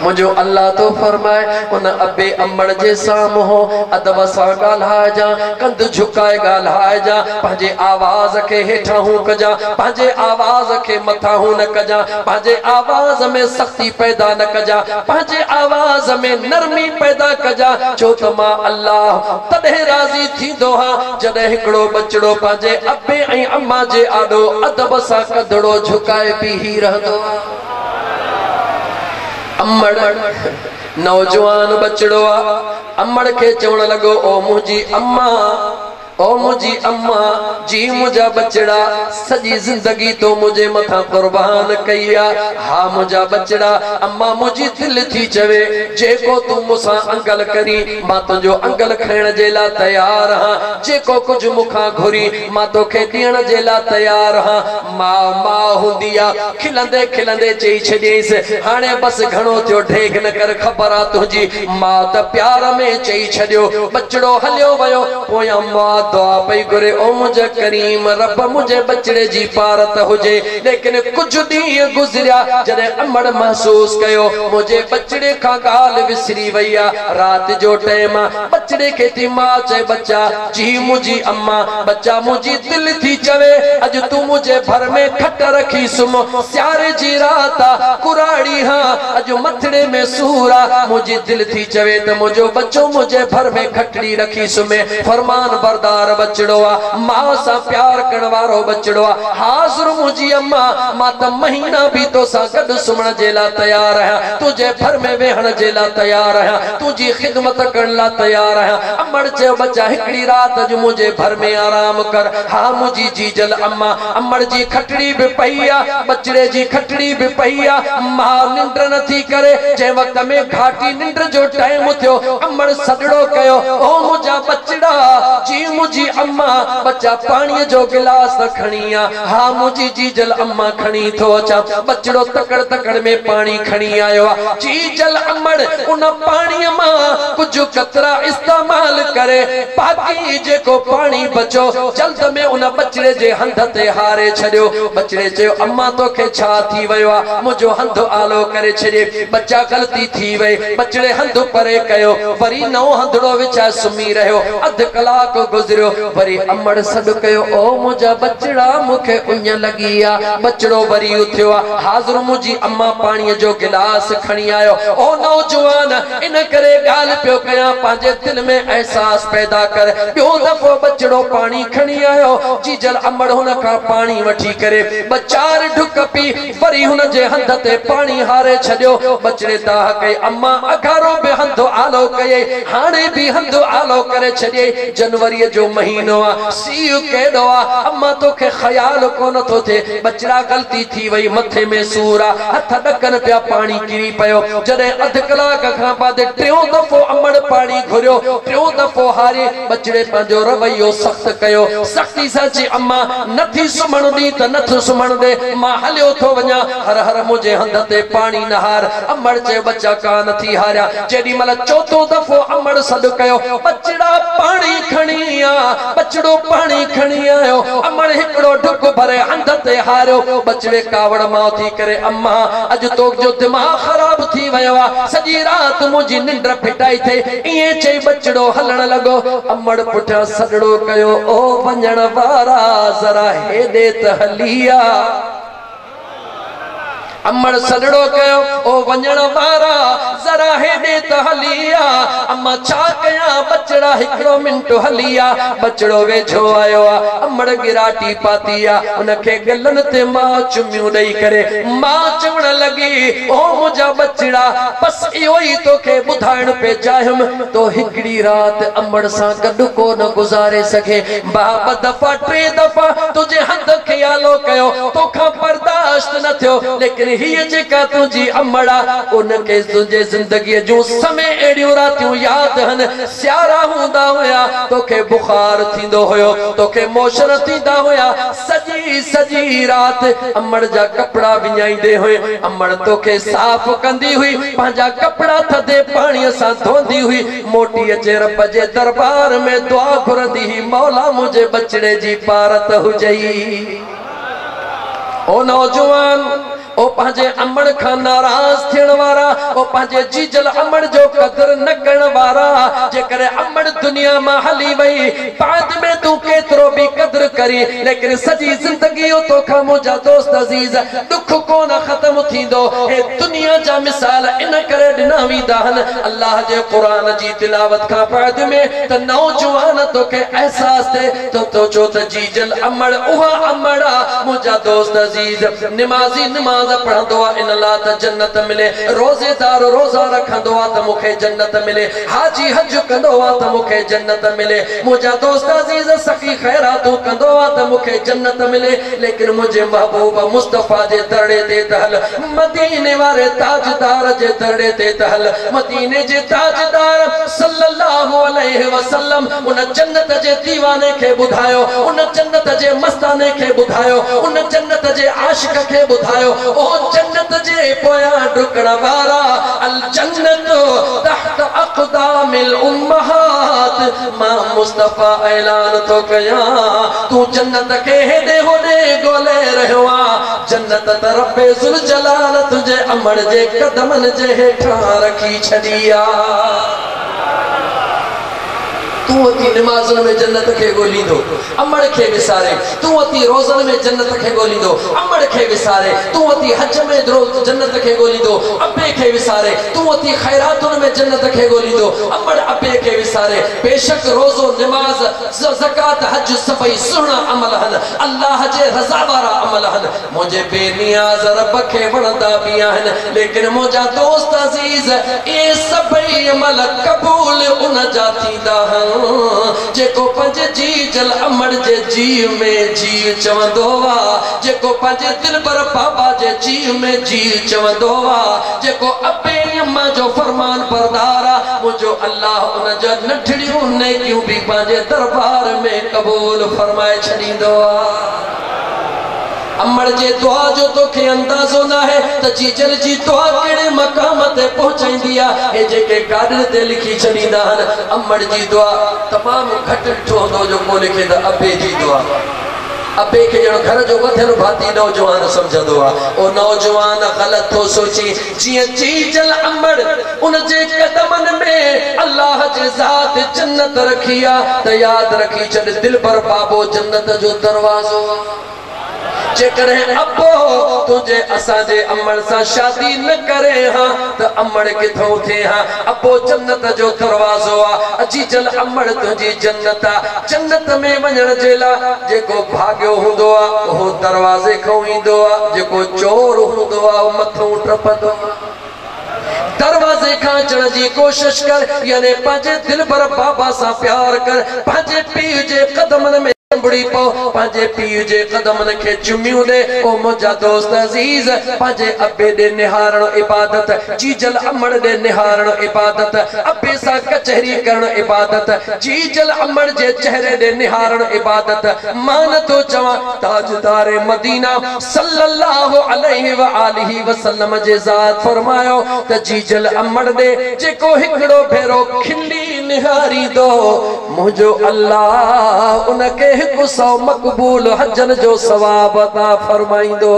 मुझो अल्लाह तो फरमाए उन अबे अमड़ जे सामो अदब सा गाल्हाए जा कंध झुकाए गाल्हाए जा पंहिंजे आवाज के हेठा हूं कजा पंहिंजे आवाज के मथा हूं न कजा पंहिंजे आवाज में सख्ती पैदा न कजा पंहिंजे आवाज में नरमी पैदा कजा छो त मां अल्लाह तॾहिं राज़ी थींदो हा जॾहिं हिकिड़ो बचड़ो पंहिंजे अबे ऐं अम्मा जे आॾो अदब सां कंधड़ो झुकाए बीही रहंदो आहे। अमड़ नौजवान बचड़ो आ अमड़ के चवण लगो ओ मुझी अम्मा जी मुझा बचड़ा सजी जिंदगी तो मुझे मथा कुर्बान कईया हा मुझा बचड़ा अम्मा मुझी दिल थी चवे जेको तू मुसा अंगल करी मां तुझो अंगल खण जे ला तैयार हां जेको कुछ मुखा घुरी मां तोखे दियण जे ला तैयार हां मां हुंदिया खिलंदे खिलंदे चई छडीस हाने बस घणो थियो ढेग न कर खबर आ तुझी मां त प्यार में चई छडियो बचड़ो हलियो वयो पोया मां दुआ पई करे ओ मुझे करीम रब मुझे बचड़े जी पारत हुजे लेकिन कुछ ॾींहं गुज़रिया जॾहिं अमड़ महसूस कयो मुझे बचड़े का गाल विसरी वैया रात जो टाइम बचड़े के थी मां चए बच्चा जी मुझी अम्मा बच्चा मुझी दिल थी चवे अज तू मुझे भर में खट रखी सुम स्यारे जी रात कुराड़ी हां अज मथड़े में सूरा मुझी दिल थी चवे त मुझो बच्चो मुझे भर में खटड़ी रखी सुमे फरमान बरदार बचड़ो आ मां सा प्यार करण वारो बचड़ो आ हाज़िर मुझी अम्मा मां त महीना भी तो सा गड सुमण जे ला तैयार है तुझे भर में वेहण जे ला तैयार है तुझी खिदमत करण ला तैयार है अमड़ चयो बच्चा हिकड़ी रात जो मुझे भर में आराम कर हा मुझी जीजल अम्मा अमड़ जी खटड़ी भी पईया बचड़े जी खटड़ी भी पईया मां निंड नथी करे जे वक्त में घाटी निंड जो टाइम थियो अमड़ सदड़ो कयो ओ मुझा बचड़ा जी मुझी अम्मा बच्चा पानी जो गिलास खणी आ हा मुझी जीजल अम्मा खणी थो अचा बचड़ो तकड़ तकड़ में पानी खणी आयो आ जीजल अमड़ उन पानी मां कुछ कतरा इस्तेमाल करे बाकी जेको पानी बचो जल्द में उन बचड़े जे हंध ते हारे छड़ियो बचड़े चयो अम्मा तोखे छा थी वयो आ मुझो हंध आलो करे छड़े बच्चा गलती थी वई बचड़े हंध परे कयो वरी नओ हंधड़ो विछाए सुमी रहियो अध कलाक गुजरियो वरी अमड़ सॾु कयो ओ मुझा बचड़ा मुखे उञ लगी आ बचड़ो वरी उथियो आ हाज़िर मुझी अम्मा पानी जो गिलास खणी आयो ओ नौजवान इन करे गाल पियो कया पांजे दिल में एहसास पैदा कर बियो दफो बचड़ो पानी खणी आयो जीजल अमड़ हुन का पानी वठी करे बचार ढुक पी वरी हुन जे हंध ते पानी हारे छडियो बचड़े दाह कई अम्मा अगारो बे हंध आलो कये हाने भी हंध आलो करे छडिए जनवरी जो महीनो आ सीउ केडो आ अम्मा तोखे ख्याल कोन तो थे बचड़ा गलती थी वई मथे में सूरा हथ डकन पिया पानी किरी पयो जडे अध कलाक खां बाद टियों दफो अमड़ पानी घुरियो टियों दफो हारे बचड़े पंहिंजो रवैयो सख्त कयो सख्ती सां चई अम्मा नथी सुमण दी त नथ सुमण दे मां हलियो थो वञा हर हर मुझे हंध ते पानी न हार अमड़ चयो बच्चा कान थी हारिया जेडी मल चौथो दफो अमड़ सॾु कयो बचड़ा पानी खणी आ बचड़ो पानी खणी आयो अमड़ हिकड़ो ढुक भरे हंध ते हारियो बचड़े कावड़ मां थी करे अम्मा अज तो जो दिमाग खराब थी वयो आ सजी रात मुझी निंड फिटाई थे इए चई बचड़ो हलण लगो अमड़ पुठियां सॾड़ो कयो ओ वञण वारा जरा हेॾे त हलिया अमड़ सदड़ो कयो ओ वञण वारा जरा हेडे त हलिया अम्मा छा कया बचड़ा हिकड़ो मिंट हलिया बचड़ो वेझो आयो आ अमड़ गिराटी पाती आ उनखे गलन ते मां चुमियूं ॾेई करे मां चवण लगी ओ मुंहिंजा बचड़ा बस इहो ई तोखे ॿुधाइण पे चाहियमि तो हिकड़ी रात अमड़ सां गॾु कोन गुज़ारे सघे ॿ दफ़ा टे दफ़ा तुंहिंजे हथ खे आलो कयो तोखां बर्दाश्त न थियो लेकिन हीअ जेका तुंहिंजी अमड़ा उनखे तुंहिंजे ज़िंदगीअ जूं समय अहिड़ियूं रातियूं यादि आहिनि सियारा हूंदा हुया तोखे बुखार थींदो हुयो तोखे मोशन थींदा हुया सॼी सॼी राति अमड़ जा कपड़ा विञाईंदे हुए अमड़ तोखे साफ़ कंदी हुई पंहिंजा कपड़ा थधे पाणीअ सां धोंदी हुई मोटी अचे रब जे दरबार में दुआ घुरंदी हुई मौला मुंहिंजे बचड़े जी पारत हुजई। ओ नौजवान ओ पंहिंजे अमड़ खां नाराज थियण वारा ओ पंहिंजे जीजल अमड़ जो कदर न करण वारा जेकर अमड़ दुनिया मां हली वई बाद में तू केतिरो भी कदर करी लेकिन सॼी ज़िंदगी तोखां मुंहिंजा दोस्त अज़ीज दुख कोन ख़त्म थींदो हे दुनिया जा मिसाल इन करे ॾिना वेंदा आहिनि अल्लाह जे क़ुरान जी तिलावत खां बाद में त नौजवान तोखे एहसास थिए तो चो त जीजल अमड़ उहा अमड़ा मुंहिंजा दोस्त अज़ीज निमाज़ी निमाज़ पढ़ंदो इन ला त जन्नत मिले रोज़ेदार रोज़ा रखंदो त मुखे जन्नत मिले हाजी हज कंदो त मुखे जन्नत मिले मुंहिंजा दोस्त अज़ीज सखी खैरातूं कंदो त मुखे जन्नत मिले लेकिन मुंहिंजे महबूब मुस्तफ़ा जे दरड़े ते त हल मदीने वारे ताजदार जे दरड़े ते त हल मदीने जे ताजदार सल्लल्लाहु अलैहि वसल्लम उन जन्नत जे दीवाने खे ॿुधायो उन जन्नत जे मस्ताने खे ॿुधायो उन जन्नत जे आशिक खे ॿुधायो ओ जन्नत जे पोयां ढुकण वारा अल जन्नत तहत अक़दामिल उम्महात मां मुस्तफ़ा ऐलान तो कया तू जन्नत के हेडे होडे गोले रहियो आ जन्नत त रब्बे ज़ुल जलाल तुझे अमड़ जे कदमन जे हेठां रखी छॾी आ। तू अती नमाज़न में जन्नत के गोलींदो अमड़ के विसारे तू अती रोज़न में जन्नत के गोलींदो अमड़ के विसारे तू अती हज में जन्नत के गोलींदो अब्बे के विसारे तू अती खैरातुन में जन्नत के गोलींदो अमड़ अब्बे के विसारे बेशक रोज़ो नमाज ज़कात हज सफ़ाई सुहिणा अमल हन अल्लाह जे रज़ा वारा अमल हन मुझे बेनियाज़ रब के वणंदा भी आहिनि लेकिन मुंहिंजा दोस्त अज़ीज़ ए सभई अमल क़बूल उन जा थींदा आहिनि जेको पंहिंजे जीजल अमड़ जे जी में जी चवंदो वा जेको पंहिंजे दिलबर बाबा जे जी में जी चवंदो वा जेको अब्बे अम्मा जो फरमान बरदार आ मुंहिंजो अल्लाह उन जा नठड़ियूं नेकियूं भी पंहिंजे दरबार में क़बूल फरमाए छॾींदो आ। अमड़ जे दुआ जो तोखे अंदाज़ो न है त जीजल जी दुआ कहिड़े मक़ाम ते पहुचाईंदी आहे हे जेके काॾर ते लिखी छॾींदा आहिनि अमड़ जी दुआ तमामु घटि ॾिठो हूंदो जो को लिखे त अब्बे जी दुआ अब्बे के ॼण घर जो वधियल भाती नौजवान समझंदो आहे ओ नौजवान ग़लति थो सोचे जीअं जीजल अमड़ उन जे कदमनि में अल्लाह जे ज़ात जन्नत रखी आहे त यादि रखी छॾ दिलबर बाबो जन्नत जो दरवाज़ो जेकर अब्बो तुझे असांजे अमड़ सां शादी न करे हाँ त अमड़ किथों थे हाँ अब्बो जन्नत जो दरवाज़ो आ जीजल अमड़ तुझी जन्नत आ जन्नत में वञण जे लाइ जेको भाग्यो हूंदो आ उहो दरवाज़े खां ईंदो आ जेको चोर हूंदो आ उहो मथों टपंदो आ दरवाजे खां अचण जी कोशिश कर यानी पंहिंजे दिलबर बाबा सां प्यार कर पंहिंजे पीउ जे कदमनि में बुड़ी पो पंहिंजे पीउ जे कदमनि खे चुमियूं ॾे ओ मुंहिंजा दोस्त अज़ीज़ पंहिंजे अब्बे ॾे निहारण इबादत जीजल अमड़ ॾे निहारण इबादत अब्बे सां कचहरी करण इबादत जीजल अमड़ जे चेहरे ॾे निहारण इबादत मां नथो चवां ताजदार मदीना सल्लल्लाहु अलैहि व आलिहि वसल्लम जे ज़ात फरमायो त जीजल अमड़ ॾे जेको हिकिड़ो भेरो खिली निहारींदो मुंहिंजो अल्लाह उनखे हिकु सौ मक़बूल हजन जो सवाब अता फरमाइंदो।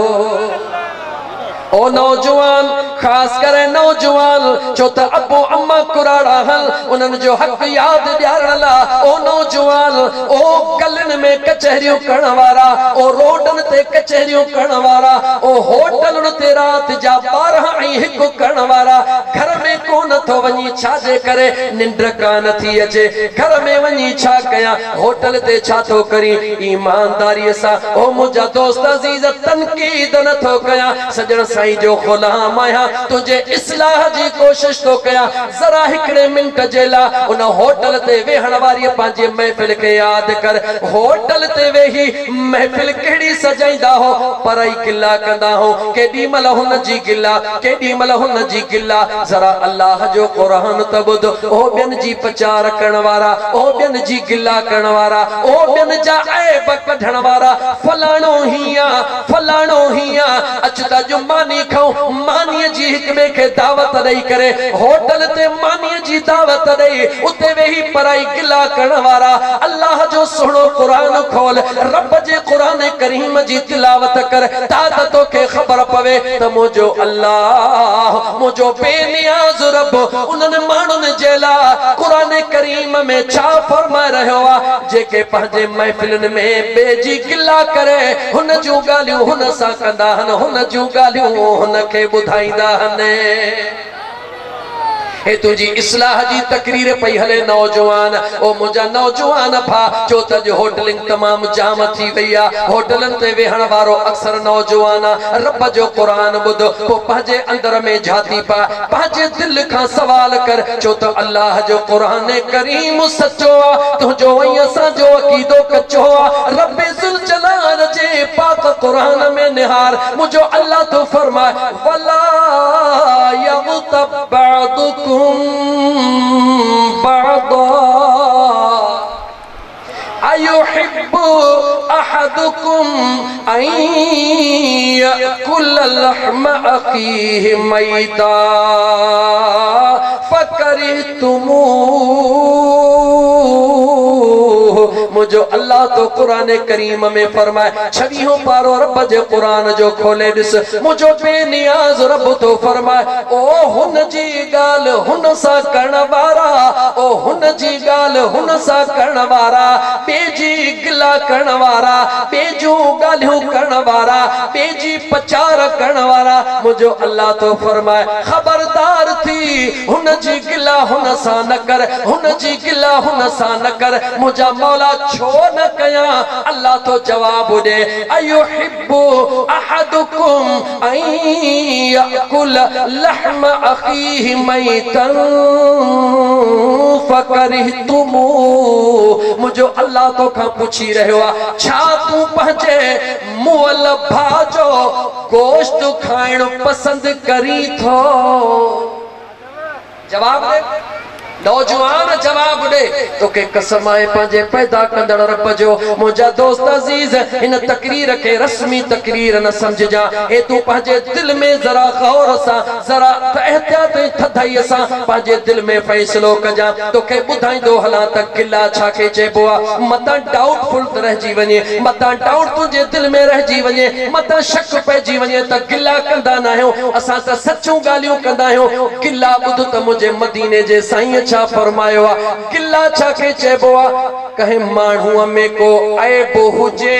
ओ नौजवान खास करे नौजवान छो त अब्बो अम्मा कुराड़ा हल उन्हनि जो हक़ याद ॾियारण ला ओ नौजवान ओ गलन महफिलन में कचहरियों करण वारा ओ रोडन ते कचहरियों करण वारा ओ होटलन ते रात जा 12 ऐं 1 करण वारा घर में कोन थो वञी छाजे करे निंड कान थी अचे घर में वञी छा कया होटल ते छा थो करी ईमानदारी सा ओ मुझा दोस्त अजीज तनकीद न थो कया सजण साईं जो गुलाम आया तुझे इस्लाह जी कोशिश तो कया जरा हिकड़े मिनट जेला उन होटल ते वेहण वारी पांजे महफिल के याद कर होटल ते वेही महफिल केड़ी सजाइंदा हो पराई गिला कंदा हो केडी मल हुन जी गिला केडी मल हुन जी गिला जरा अल्लाह जो कुरान तबुद ओ बेन जी प्रचार करण वारा ओ बेन जी गिला करण वारा ओ बेन जा ऐब कढण वारा फलाणो हिया अचदा जो मानी खाओ मानी जी हिकबे के दावत दई करे होटल ते मानी जी दावत दई उते वेही पराई गिला करण वारा अल्लाह जो सुनो कुरान खोल रब जे कुरान करीम जी तिलावत कर तात तो के खबर पवे त मुजो अल्लाह मुजो बेनियाज रब उनन मानुन जेला कुरान करीम में छा फरमा रहो आ जेके पंजे महफिलन में बेजी गिला करे हुन जो गालियों हुन सा कंदा हन हुन जो गालियों हुन के बुधाईंदा हने हे तुझी इस्लाह जी तकरीर पई हले नौजवान ओ मुझा नौजवान भा जो तज होटलिंग तमाम जाम थी वैया होटलन ते वेहण वारो अक्सर नौजवान रब जो कुरान बुध तो पंजे अंदर में जाती पा पंजे दिल का सवाल कर जो तो अल्लाह जो कुरान करीम सच्चो तुझो असा जो अकीदो कच्चो रब जुल जलाल जे पाक कुरान में निहार मुझो अल्लाह तो फरमाए वला यगतब बअदुकुम बादा अयुहिब्बु अहदुकुम अन यअकुल लहम अखीहि मैता फकरिहतुमू मुझो अल्लाह तो कुरान करीम में फरमाए 26 पारो रब जे कुरान जो खोले दिस मुझो बेनियाज रब तो फरमाए ओ हुन जी गाल हुन सा करण वारा ओ हुन जी गाल हुन सा करण वारा बेजी गिला करण वारा बेजू गालियों करण वारा बेजी प्रचार करण वारा मुझो अल्लाह तो फरमाए खबरदार थी हुन जी गिला हुन सा न कर हुन जी गिला हुन सा न कर मुझा मौला छो न कया अल्लाह तो जवाब दे अयुहिब्बु अहदुकुम अन यअकुल लहम अखीहि मैतन फकरिहतुमू मुझो अल्लाह तो का पूछी रहो छा तू पंजे मुअल भाजो गोश्त खाइण पसंद करी थो जवाब दे नौजवान जवाब दे तो के कसम आए पांजे पैदा कंदड़ रब जो मुझा दोस्त अजीज इन तकरीर के रस्मी तकरीर न समझ जा ए तू पांजे दिल में जरा गौर सा जरा एहतियात थधाई सा पांजे दिल में फैसलो कजा तो के बुधाई दो हला तक किला छा के चेबोआ मता डाउटफुल रह जी वने मता डाउट तुझे दिल में रह जी वने मता शक पे जी वने त किला कंदा ना हो असा त सच्चू गालियों कंदा हो किला बुध त मुझे मदीने जे साईं छा फरमायो किला छा के चेबो कहे मानू में को ऐब हुजे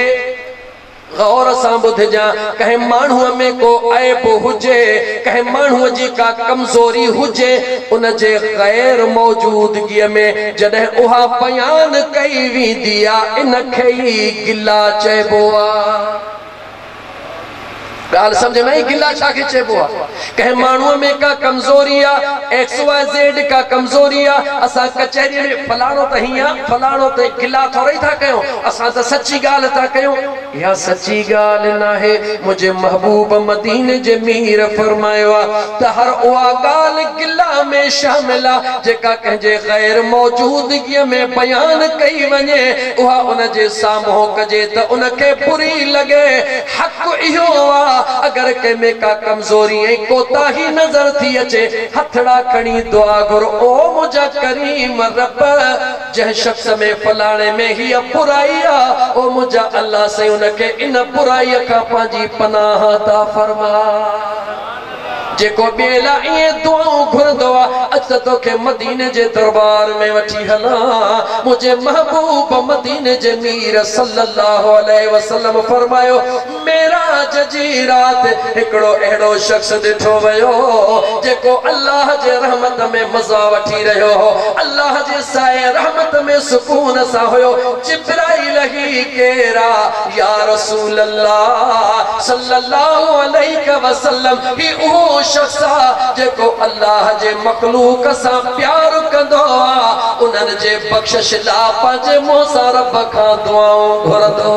गौर सा बुध जा कहे मानू में को ऐब हुजे कहे मानू जी का कमजोरी हुजे उन जे गैर मौजूदगी में जदे उहा बयान कई वी दिया इन खे गिला चेबो गाल समझ में गिला छा के चेबो कहे मानू में का कमजोरिया XYZ का कमजोरिया असा कचहरी में फलाणो त हिया फलाणो ते गिला थोड़ी था कयो असा त सच्ची गाल था कयो या सच्ची गाल ना है मुझे महबूब मदीने जे मीर फरमायो त हर उहा गाल गिला में शामिल जेका कहे गैर मौजूदगी में बयान कई वने उहा उन जे सामो कजे त उन के बुरी लगे हक इहो अगर के में का कमजोरी है कोता ही नजर थी अचे हथड़ा खणी दुआ गुर ओ मुझा करीम रब जह शख्स में फलाने में ही बुराइया ओ मुझा अल्लाह से उनके इन बुराई का पांजी पनाह ता फरमा जेको बेला ये दुआऊं घुरदो अच तो के मदीने जे दरबार में वठी हला मुझे महबूब मदीने जे मीर सल्लल्लाहु अलैहि वसल्लम फरमायो मेराज जी रात एकड़ो एड़ो शख्स दिठो वयो जेको अल्लाह जे रहमत में मजा वठी रहो हो अल्लाह जे साए रहमत में सुकून सा होयो जिब्राइल ही केरा या रसूल अल्लाह सल्लल्लाहु अलैहि वसल्लम ही ओ शख्स जेको अल्लाह जे मखलूक सा प्यार कंदो उन्हनि जे बख्शिश ला पंहिंजे मुंह सां रब खां दुआऊं घुरंदो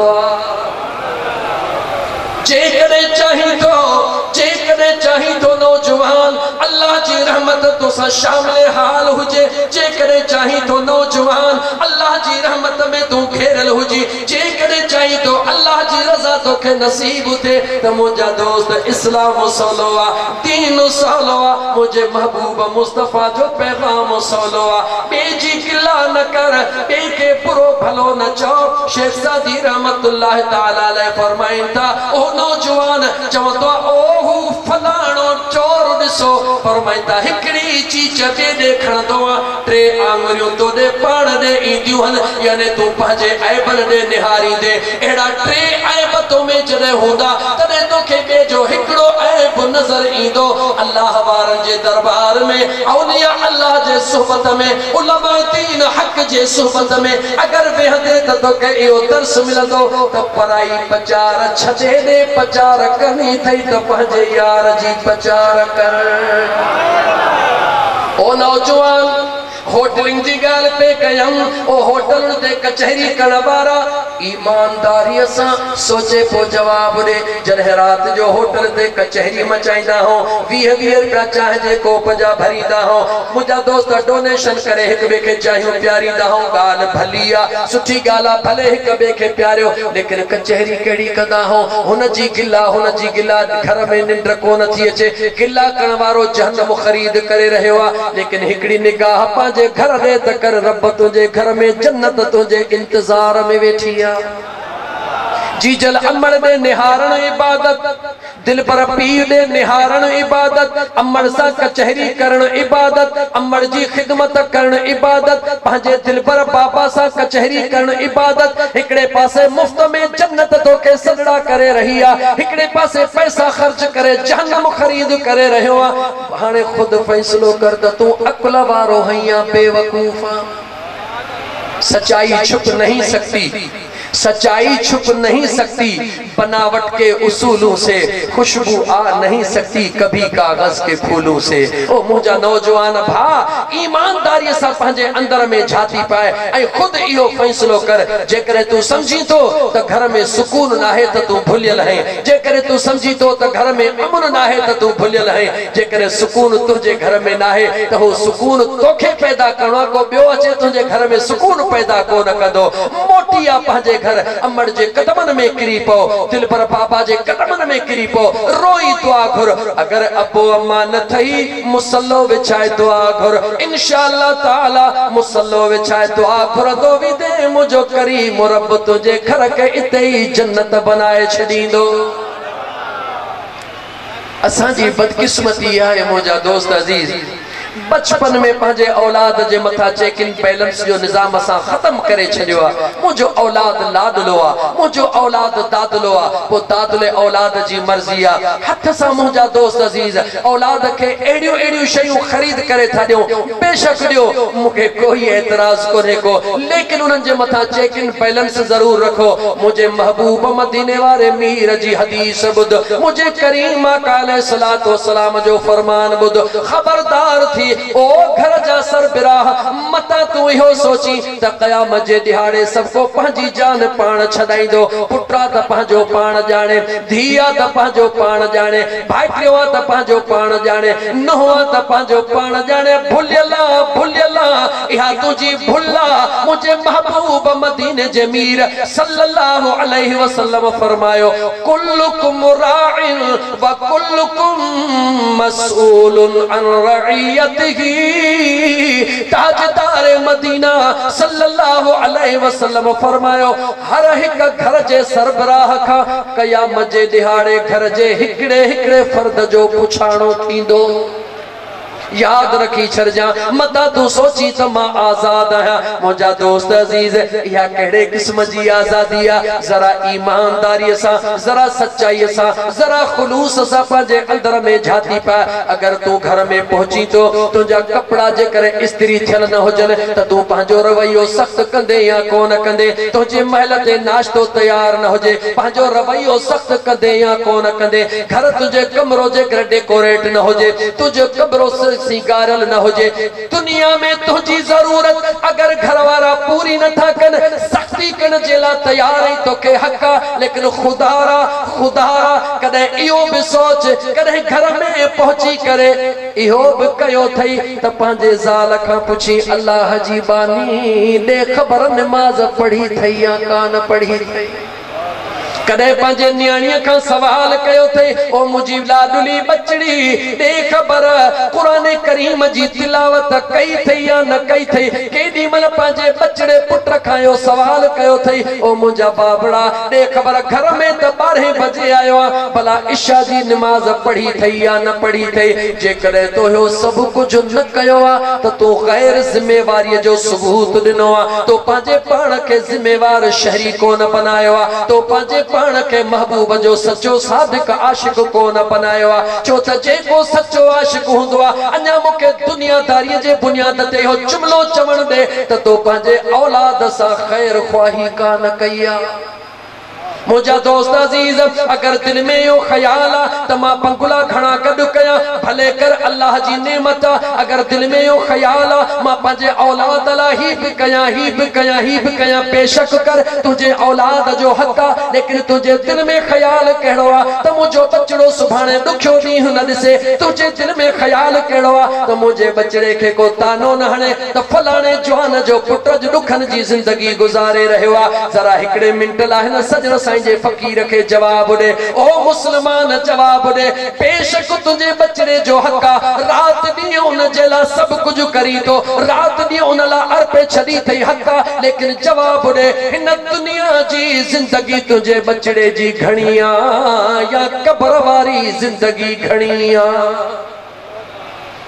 जेकॾहिं चाही तो नौजवान अल्लाह जी रहमत तो सा शामिल हाल हुजे जेकॾहिं चाही तो नौजवान अल्लाह जी रहमत में तू घेरल हुजी जेकॾहिं चाही तो अल्लाह जी रज़ा तो के नसीब थे त मुंहिंजा दोस्त इस्लाम सवलो आ दीन सवलो आ मुझे महबूब मुस्तफा जो पैगाम सवलो आ बेजी गिला न कर बेके पुरो भलो न चो शेख सादी रहमतुल्लाह ताला अलैहि फरमाइन था ओ नौजवान चवंदो ओ फलाणो चोर दिसो फरमाइता हिकड़ी चीज के देखणदो टे आंगुरियों तो दे पाण दे ईंदियूं हन यानी तू पंहिंजे ऐबन दे निहारी दे एड़ा टे ऐब तो में जड़े होंदा तने तो के बे जो हिकड़ो ऐब नजर ईंदो अल्लाह वारन जे दरबार में औलिया अल्लाह जे सुहबत में उलमा दीन हक जे सुहबत में अगर वेहदे तो के यो दर्स मिलंदो तो पराई पचार छदे दे पचार करनी थई तो पंहिंजे यार जी पचार कर ओ नौजवान होटलिंग जी गाल पे कयम ओ होटल दे कचहरी कणवारा ईमानदारी से सोचे पो जवाब दे जॾहिं रात जो होटल दे कचहरी मचाईंदा हो 20-20 रुपया चाह जे कोप जा भरींदा हो मुंहिंजा दोस्त डोनेशन करे हिक ॿिए खे चाहियूं प्यारींदा हो ॻाल्हि भली आ सुठी ॻाल्हि आ भले हिक ॿिए खे प्यारियो लेकिन कचहरी कहिड़ी कंदा हो हुन जी गिला घर में निंड कोन थी अचे गिला करण वारो जहन्नम ख़रीद करे रहियो आ लेकिन हिकड़ी निगाह पंहिंजे घर ॾे त कर रब तुंहिंजे घर में जन्नत तुंहिंजे इंतज़ार में वेठी जीजल अमड़ दे निहारण इबादत दिल पर पीर दे निहारण इबादत अमड़ सा कचहरी करण इबादत अमड़ जी खिदमत करण इबादत पंहिंजे दिल पर बाबा सा कचहरी करण इबादत हिकड़े पासे मुफ्त में जन्नत तो के सजड़ा करे रही आ हिकड़े पासे पैसा खर्च करे जहन्नम खरीद करे रहियो आ हाणे खुद फैसलो कर त तू अक्ल वारो हइया बेवकूफा सच्चाई छुप नहीं सकती सच्चाई छुप नहीं सकती बनावट के उसूलों से खुशबू आ नहीं सकती कभी कागज के फूलों से ओ मुझा नौजवान भा ईमानदारी से पंहिंजे अंदर में झाती पाए ऐ खुद इहो फैसलो कर जेकर तू समझी तो त घर में सुकून नाहे त तू भुलियल है जेकर तू समझी तो त घर में अमन नाहे त तू भुलियल है जेकर सुकून तुझे घर में नाहे त हो सुकून तोखे पैदा करणो को बियो अचे तुझे घर में सुकून पैदा को न कंदो मोटिया पंहिंजे घर अमड़ जे कदमन में किरी पो दिल पर बाबा जे कदमन में किरी पो रोई दुआ घुर अगर अबो अम्मा न थई मुसल्लो विछाए दुआ घुर इंशाअल्लाह ताला मुसल्लो विछाए दुआ घुर दो भी दे मुझो करीम रब तुझे घर के इते ही जन्नत बनाए छदींदो असा जी बदकिस्मती है मुझा दोस्त अजीज बचपन में पंहिंजे औलाद जे मथा चेक इन बैलेंस जो निजाम असां खत्म करे छॾियो आहे मुंहिंजो औलाद लाडलो आहे मुंहिंजो औलाद दादलो आहे पोइ दादले औलाद जी मर्ज़ी आहे हथ सां मुंहिंजा दोस्त अज़ीज़ औलाद खे अहिड़ियूं अहिड़ियूं शयूं ख़रीद करे था ॾियूं बेशक ॾियो मूंखे कोई एतराज़ कोन्हे को लेकिन उन्हनि जे मथा चेक इन बैलेंस ज़रूर रखो मुंहिंजे महबूब मदीने वारे मीर जी हदीस ॿुध मुंहिंजे करीम आका अलैहिस्सलातु वस्सलाम जो फरमान ॿुध खबरदार थी ओ घर जा सरबराह मता तू इहो सोची त क़यामत जे दिहाड़े सबको पंहिंजी जान पाण छॾाईंदो पुटा त पंहिंजो पाण ॼाणे धीआ त पंहिंजो पाण ॼाणे भाइटियो आहे त पंहिंजो पाण ॼाणे नुंहुं आहे त पंहिंजो पाण ॼाणे भुलियल इहा तुंहिंजी भुल आहे मुंहिंजे महबूब मदीने जे मीर सल्लल्लाहु अलैहि वसल्लम फरमायो कुल्लुकुम राइन व कुल्लुकुम मसऊलुन अन रइयत ही ताजदार मदीना सल्लल्लाहु अलैहि वसल्लम फरमायो हर एक घर जे सरबराह का क़यामत जे दिहाड़े घर जे हिकड़े हिकड़े फर्द जो पुछाणो थींदो। याद रखी छड़जा मता तू सोची तो मां आजाद आया मुझा दोस्त अजीज या केड़े किस्म जी आजादी आ जरा ईमानदारी सा जरा सच्चाई सा जरा खुलूस सा पाजे अंदर में झाती पा। अगर तू घर में पहुंची तो तुझा कपड़ा जे करे इस्त्री थियल न होजन त तू पांजो रवैयो सख्त कंदे या कोन कंदे तुझे महल ते नाश्तो तैयार न होजे पांजो रवैयो सख्त कंदे या कोन कंदे घर तुझे कमरो जे करे डेकोरेट न होजे तुझे कमरो सिंगारल न होजे दुनिया में तुझी जरूरत अगर घर वाला पूरी न था कन सख्ती कन जेला तैयार है तो के हक्का लेकिन खुदारा कदे इहो भी सोच कदे घर में पहुंची करे इहो भी कयो थई त पांजे ज़ाल खां पुछी अल्लाह जी बानी दे खबर नमाज पढ़ी थई या कान पढ़ी थई। कदे पांजे न्याणीअ खां सवाल कयो थे ओ मुंहिंजी लाडली बचड़ी दे खबर कुरान करीम जी तिलावत कई थई या न कई थई केडी मन पांजे बचड़े पुट खायो सवाल कयो थई ओ मुंहिंजा बाबड़ा दे खबर घर में त 12 बजे आयो भला इशा जी नमाज पढ़ी थई या न पढ़ी थई। जे करे तो हो सब कुछ न कयो त तो गैर जिम्मेवारी जो सबूत दिनो तो पांजे पाण के जिम्मेवार शहरी कोन बनायो तो पांजे पाण के महबूब जो सच्चो सादिक आशिक कोन बनायो छो त जेको सच्चो आशिक हुंदो अन्या मुके दुनियादारी जे बुनियाद ते हो जुमलो चवण दे त तो पांजे औलाद सा खैर ख्वाही कान कया। मुझा दोस्त अजीज अगर दिल में यो ख्याल त मां पंगुला खणा गड कया भले कर अल्लाह जी नेमत अगर दिल में यो ख्याल मां पांजे औलाद ला ही भी कया बेशक कर तुझे औलाद जो हक लेकिन तुझे दिल में ख्याल कहिड़ो त मुझो बचड़ो सुभाणे दुखियो ॾींहुं न ॾिसे तुझे दिल में ख्याल कहिड़ो त मुझे बचड़े के को तानो न हणे त फलाणे जवान जो पुट दुखन जी जिंदगी गुजारे रहियो जरा हिकड़े मिनट लाइ न सजण जे फकीर के जवाब दे ओ मुसलमान जवाब दे बेशक तुझे बचड़े जो हक रात दी उन जेला सब कुछ करी तो रात दी उन ला अर्पे छदी थई हक लेकिन जवाब दे इन दुनिया जी जिंदगी तुझे बचड़े जी घणिया या कब्र वारी जिंदगी घणिया।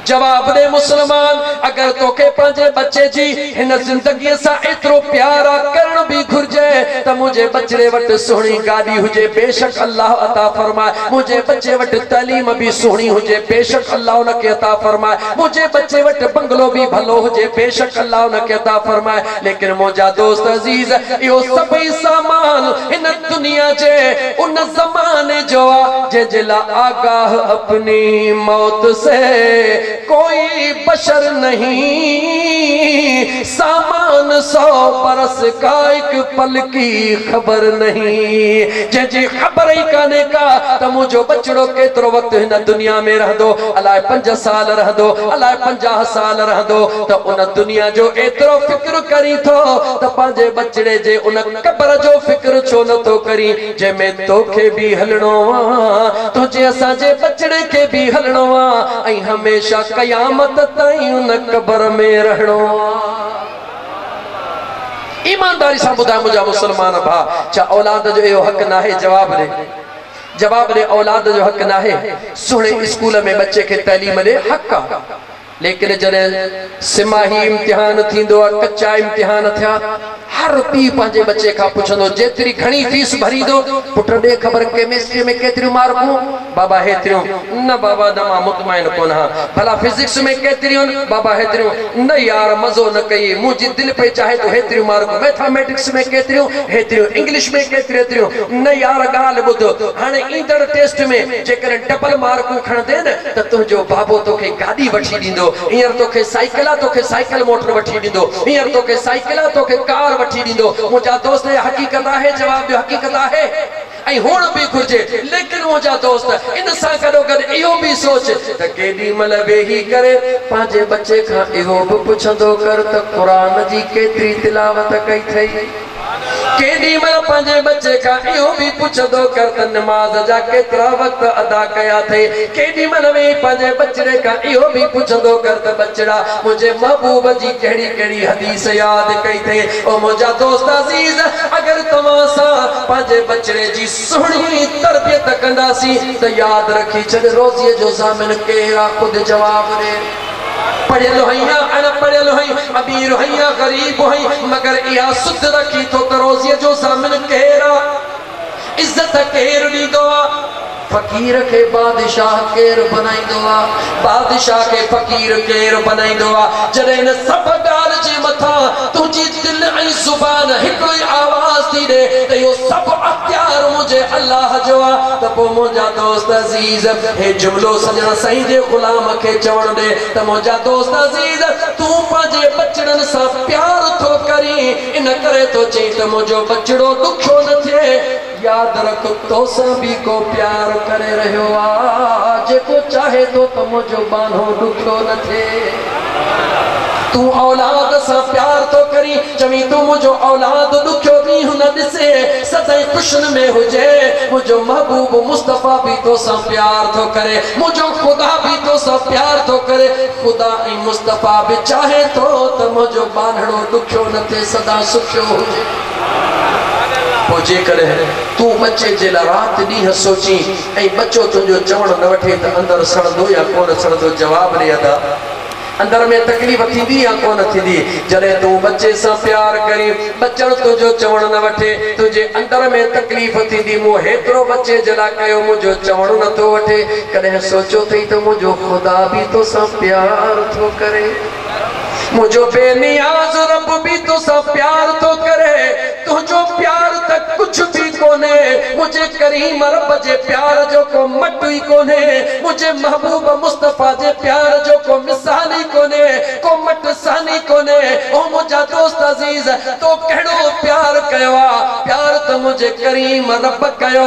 जवाब दे मुसलमान अगर तोखे पांजे बच्चे जी इन जिंदगी सा एतरो प्यारा करण भी घुर्जे त मुझे बचड़े वट सोहनी गाड़ी हुजे बेशक अल्लाह अता फरमाए मुझे बच्चे वट तालीम भी सोहनी हुजे बेशक अल्लाह उनके अता फरमाए मुझे बच्चे वट बंगलो भी भलो हुजे बेशक अल्लाह उनके अता फरमाए। लेकिन मुझा दोस्त अजीज यो सभई सामान इन दुनिया जे उन जमाने जो जे जिला आगाह अपनी मौत से कोई बशर नहीं सामान 100 बरस का एक पल की खबर नहीं जे खबर ही काने का त मुझो बचड़ो केतरो वक्त इन दुनिया में रह दो अलाए 5 साल रह दो अलाए 50 साल रह दो त उन दुनिया जो एतरो फिक्र करी थो त पांजे बचड़े जे उन कब्र जो फिक्र छो न तो करी जे में तोखे भी हलणो तुझे असा जे बचड़े के भी हलणो आई हमेशा कयामत ताईं उन कब्र में रहणो। ईमानदारी से बुधा मुझा मुसलमान भा छा औलाद जो यो हक ना है जवाब दे औलाद जो हक ना है सुणे स्कूल में बच्चे के तालीम दे हक लेकिन जने सिमाही इम्तिहान थींदो कच्चा इम्तिहान थिया हर पी पांजे बच्चे का पुछंदो जेतरी घणी फीस भरी दो पुट दे खबर केमिस्ट्री में केतरी मार्कू बाबा हेतरियो न बाबा दमा मुतमइन कोन भला फिजिक्स में केतरियो बाबा हेतरियो न यार मजो न कई मुजी दिल पे चाहे तो हेतरियो मार्कू मैथमेटिक्स में केतरियो हेतरियो इंग्लिश में केतरियो न यार गाल बुध हाने ईंदड़ टेस्ट में जेकर डबल मार्कू खण दे न त तुजो बाबो तोखे गाड़ी वठी दींदो ईयर तोखे साइकिल मोटर वठी दींदो ईयर तोखे साइकिल तोखे कार वठी दींदो मुझा दोस्त हकीकत है जवाब जो हकीकत है आई होण भी घुर्जे लेकिन मुझा दोस्त इन सा गडो गड इहो भी सोच त केडी मल वेही करे पांजे बच्चे का इहो भी पुछंदो कर त कुरान जी केतरी तिलावत कई थई केडी मल पंजे बच्चे का इहो भी पुछदो कर त नमाज जा केतरा वक्त अदा कया थे। केडी मल में पंजे बच्चे का इहो भी पुछदो कर त बच्चा मुझे महबूब जी केड़ी केड़ी हदीस याद कई थे। ओ मुझा दोस्त अजीज अगर तमां सा पंजे बच्चे जी सुणी तरबियत कंदासी त याद रखी छॾ रोज़ीअ जो ज़ामिन केरा खुद जवाब दे। पढ़ियल हईं अनपढ़ियल हईं अमीर हईं गरीब हईं मगर इहा सुध रखी तो त रोज़ीअ जो ज़ामिन केरा इज्जत केर ॾींदो आहे। फकीर के बादशाह केर बनाइंदो आ बादशाह के फकीर केर बनाइंदो आ। जॾहिं न सब ॻाल्हि जे मथां तुंहिंजी दिल ऐं ज़ुबान हिकिड़ो ई आवाज़ थी ॾे त इहो सभु अख़्तियार मुंहिंजे अल्लाह जो आहे त पोइ मुंहिंजा दोस्त अज़ीज़ हे जुमिलो सॼण साईं जे ग़ुलाम खे चवण ॾे त मुंहिंजा दोस्त अज़ीज़ तूं पंहिंजे बचड़नि सां प्यार थो करीं इन करे थो चई त मुंहिंजो बचड़ो ॾुखियो न थिए। याद रख तोसां भी को प्यार करे रहियो आ जेको चाहे तो त मुंहिंजो बानो ॾुखियो न थिए। तू औलाद सां प्यार तो करी चवी तू मुझो औलाद दुखियो ॾींहुं न ॾिसे सदाई खुशन में हुजे। मुझो महबूब मुस्तफ़ा भी तो सां प्यार तो करे मुझो खुदा भी तो सां प्यार तो करे। खुदा ऐं मुस्तफ़ा भी चाहे तो त मुझो बानड़ो दुखियो न थिए सदा सुखियो हुजे। पोइ जेकॾहिं तू बच्चे जे लाइ राति ॾींहुं सोची ऐं बच्चो तुंहिंजो चवण न वठे त अंदरि सड़ंदो या कोन सड़ंदो जवाब ॾे अदा अंदर में तकलीफ़ थींदी या कोन थींदी। जॾहिं तू बच्चे सां प्यार करी बच्चो तुंहिंजो चवण न वठे तुंहिंजे अंदर में तकलीफ़ थींदी। मूं हेतिरो बच्चे जे लाइ कयो मुंहिंजो चवण नथो वठे कॾहिं सोचो अथई त मुंहिंजो ख़ुदा भी तोसां प्यार थो करे मुझो बेनियाज रब भी तो सा प्यार तो करे। तुझो प्यार तक कुछ भी कोने मुझे करीम रब जे प्यार जो को मट ही कोने मुझे महबूब मुस्तफ़ा जे प्यार जो को मिसाल ही कोने को मट सानी कोने। ओ मुझा दोस्त अजीज तो कहिड़ो प्यार कयो प्यार तो मुझे करीम रब कयो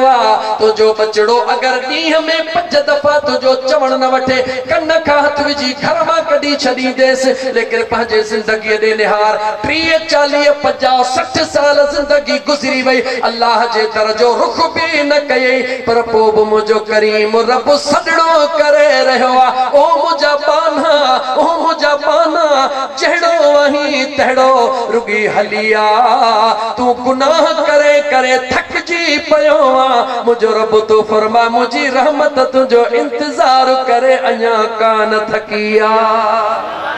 तुझो बचड़ो अगर ॾींहं में 5 दफ़ा तुझो चवण न वठे कन खां हथ विझी घर मां कढी छॾी देसि लेकिन पंहिंजे ज़िंदगी ॾे निहार 30 40 50 60 साल ज़िंदगी गुज़री वई अल्लाह जे दर जो रुख भी न कयई पर पोइ बि मुंहिंजो करीम रब सॾड़ो करे रहियो आहे। ओ मुंहिंजा बाना जहिड़ो आहीं तहिड़ो रुगी हलिया तू गुनाह करे करे थकजी पियो आहे मुंहिंजो रब तो फरमा मुंहिंजी रहमत तुंहिंजो इंतज़ार करे अञा कान थकी आहे।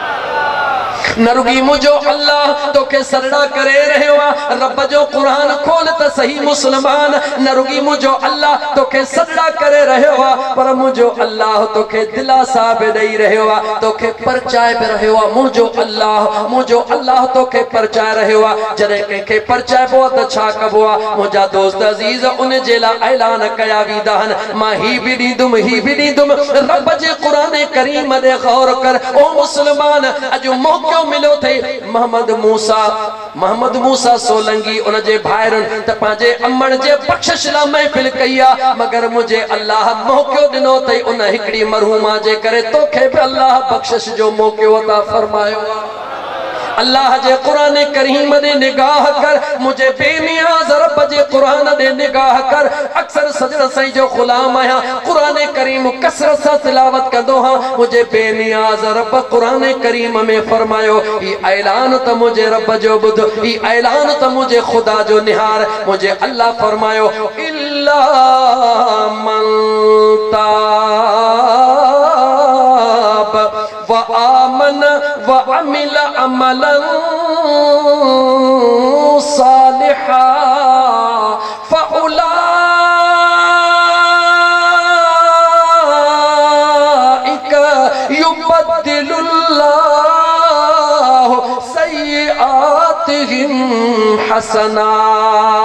न रुगी मुझो अल्लाह तोखे सॾड़ा करे रहियो आहे। रब जो क़ुरान खोल त सही मुस्लमान न रुगी मुझो अल्लाह तोखे सॾड़ा करे रहियो आहे पर मुझो अल्लाह तोखे दिलासा बि ॾेई रहियो आहे तोखे परचाए बि रहियो आहे। मुझो अल्लाह तोखे परचाए रहियो आहे। जॾहिं कंहिंखे परचाइबो आहे त छा कबो आहे मुंहिंजा दोस्त अज़ीज़ उन जे लाइ ऐलान कया वेंदा आहिनि मां ही बि ॾींदुमि रब जे क़ुरान करीम ते गौर कर। ओ मुस्लमान अॼु मौक़ो मिलो थे मोहम्मद मूसा सोलंगी उन जे भाइरनि त पंहिंजे अमण जे बख़्शिश लाइ महफ़िल कई आहे मगर मुझे अल्लाह मौक़ो ॾिनो अथई उन हिकिड़ी मरहूमा जे करे तोखे बि अल्लाह बख़्शिश जो मौक़ो अता फरमायो आहे। अल्लाह जे कुरान करीम दे निगाह कर मुझे बेनियाज रब जे कुरान दे निगाह कर। अक्सर सजण सही जो गुलाम आया कुरान करीम कसरत से तिलावत कंदो हां मुझे बेनियाज रब कुरान करीम में फरमायो ई ऐलान त मुझे रब जो बुध ई ऐलान त मुझे खुदा जो निहार मुझे अल्लाह फरमायो इल्ला मन ताब व आमन व अमिल अमलन सालिहा फउलाइका युबद्दिलुल्लाहु सय्यिआतिहिम हसनात।